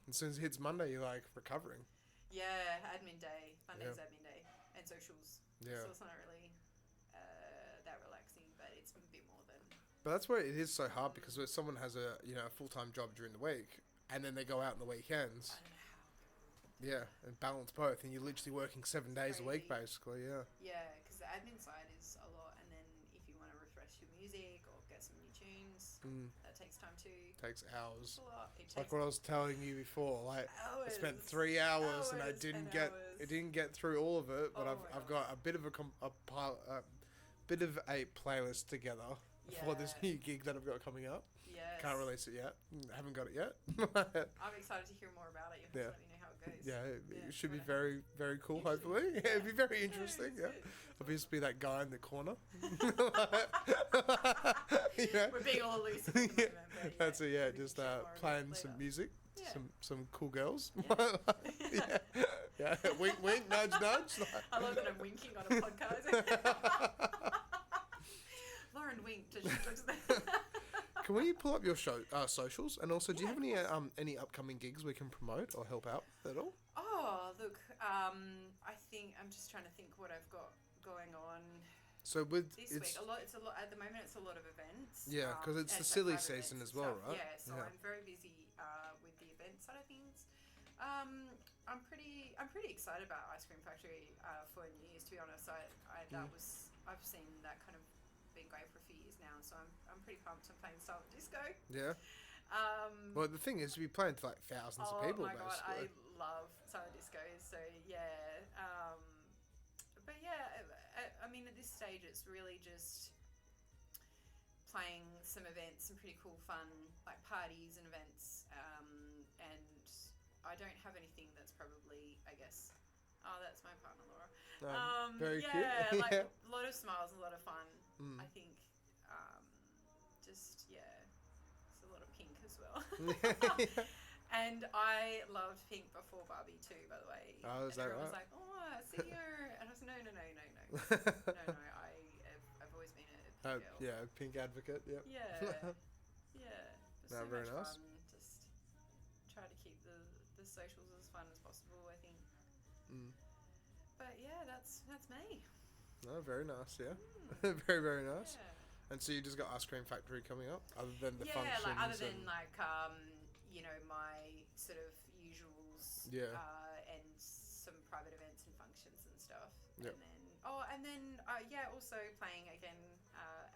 as soon as it hits Monday, you're like recovering. Yeah, admin day. Monday's admin day. And socials. Yeah. So it's not really that relaxing, but it's a bit more than. But that's where it is so hard because if someone has a full-time job during the week and then they go out on the weekends. I don't know how. Yeah, and balance both. And you're literally working 7 days a week, basically, yeah. Yeah, because the admin side is a lot. And then if you want to refresh your music or get some new tunes, that takes time too. Takes hours. It's a lot. It's like what I was telling you before. Like I spent 3 hours and I didn't get through all of it. But I've got a bit of a playlist together for this new gig that I've got coming up. Yes. Can't release it yet. Haven't got it yet. I'm excited to hear more about it. You have to let me know how it goes. Yeah, it should be very, very cool, hopefully. Yeah, it'd be very interesting, I'll just be that guy in the corner. We're being all loose at the moment, but that's it, just playing some music, some cool girls. Yeah. Wink, wink, nudge, nudge. I love that I'm winking on a podcast. Lauren winked as she looks there. Can we pull up your socials? And also, do you have any upcoming gigs we can promote or help out at all? Oh, look, I think I'm just trying to think what I've got going on. So with this week, it's a lot at the moment. It's a lot of events. Yeah, because it's the silly season as well, right? Yeah, so I'm very busy with the event side of things. I'm pretty excited about Ice Cream Factory for New Year's. To be honest, I've seen that kind of been going for a few years now, so I'm pretty pumped. I'm playing Silent Disco. Yeah. Well, the thing is, we playing to like thousands of people, Oh my god, basically. I love summer discos. So yeah, but yeah, I mean, at this stage, it's really just playing some events, some pretty cool, fun like parties and events. And I don't have anything that's probably, I guess. Oh, that's my partner, Laura. Very yeah, cute. like Yeah. a lot of smiles, a lot of fun. Mm. I think. Just yeah, it's a lot of pink as well. Yeah. And I loved pink before Barbie too, by the way. Oh, is and that everyone right? was like, "Oh, I see you," and I was no. No, I've always been a pink girl. Yeah, pink advocate. Yep. Yeah, yeah. It was No, so very much nice. fun. Just try to keep the socials as fun as possible, I think. Mm. But yeah, that's me. No, very nice. Yeah, Mm. very very nice. Yeah. And so you just got Ice Cream Factory coming up, other than the Yeah, functions. like other than and, like my sort of usuals. Yeah. And some private events and functions and stuff. Yep. And then also playing again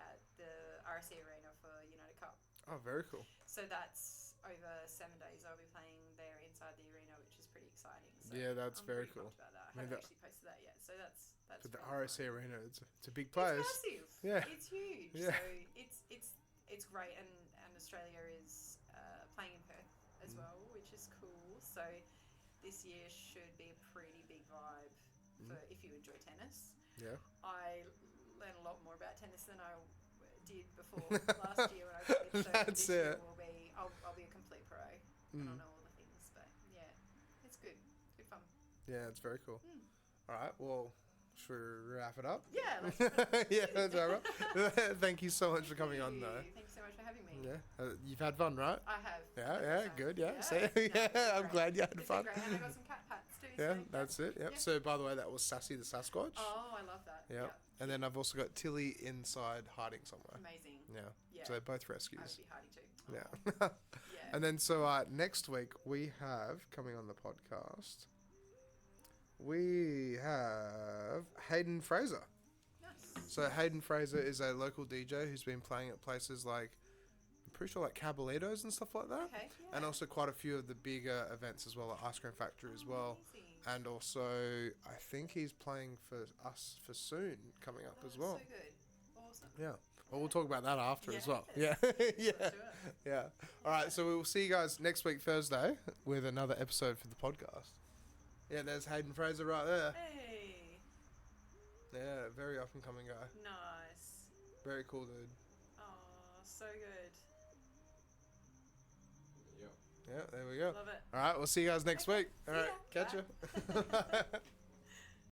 at the RSC Arena for United Cup. Oh, very cool. So that's over 7 days. I'll be playing there inside the arena, which is pretty exciting. So Yeah, that's I'm very pretty cool. pumped about that. I mean, haven't actually posted that yet. So that's For the really RSC fun. Arena, it's a big place. It's massive. Yeah. It's huge. Yeah. So it's great, and Australia is playing in Perth as well, which is cool. So this year should be a pretty big vibe for if you enjoy tennis. Yeah. I learned a lot more about tennis than I did before last year when I played. So That's this year it. I'll be a complete pro, and I'll know all the things. But yeah, it's good. It's good fun. Yeah, it's very cool. Mm. All right, well, should we wrap it up? Yeah. Let's Yeah, that's all right. Thank you so much for coming on, though. Thanks so much for having me. Yeah, you've had fun, right? I have. Yeah, 100%. good. Yeah, Yeah, so, no, it's yeah, been I'm great. glad you had It's fun. been great, and I got some cat pats too. Yeah, so, that's it. Yep. Yeah. So, by the way, that was Sassy the Sasquatch. Oh, I love that. Yep. And then I've also got Tilly inside hiding somewhere. Amazing. Yeah. Yeah. So they're both I would rescues. be hardy too. Yeah. Yeah. And then so next week we have coming on the podcast. We have Hayden Fraser. Nice. So Hayden Fraser is a local DJ who's been playing at places like, I'm pretty sure like Caballeto's and stuff like that. Okay. Yeah. And also quite a few of the bigger events as well, like Ice Cream Factory as well. Amazing. And also, I think he's playing for us for soon coming up as well. So good. Awesome. Yeah. Well, we'll talk about that after as well. Yeah. Yes. Yeah. Let's do it. Yeah. All right. So we will see you guys next week, Thursday, with another episode for the podcast. Yeah, there's Hayden Fraser right there. Hey. Yeah, very up and coming guy. Nice. Very cool dude. Oh, so good. Yep. Yeah, there we go. Love it. All right, we'll see you guys next Okay, week. All see right, ya. catch Bye. you.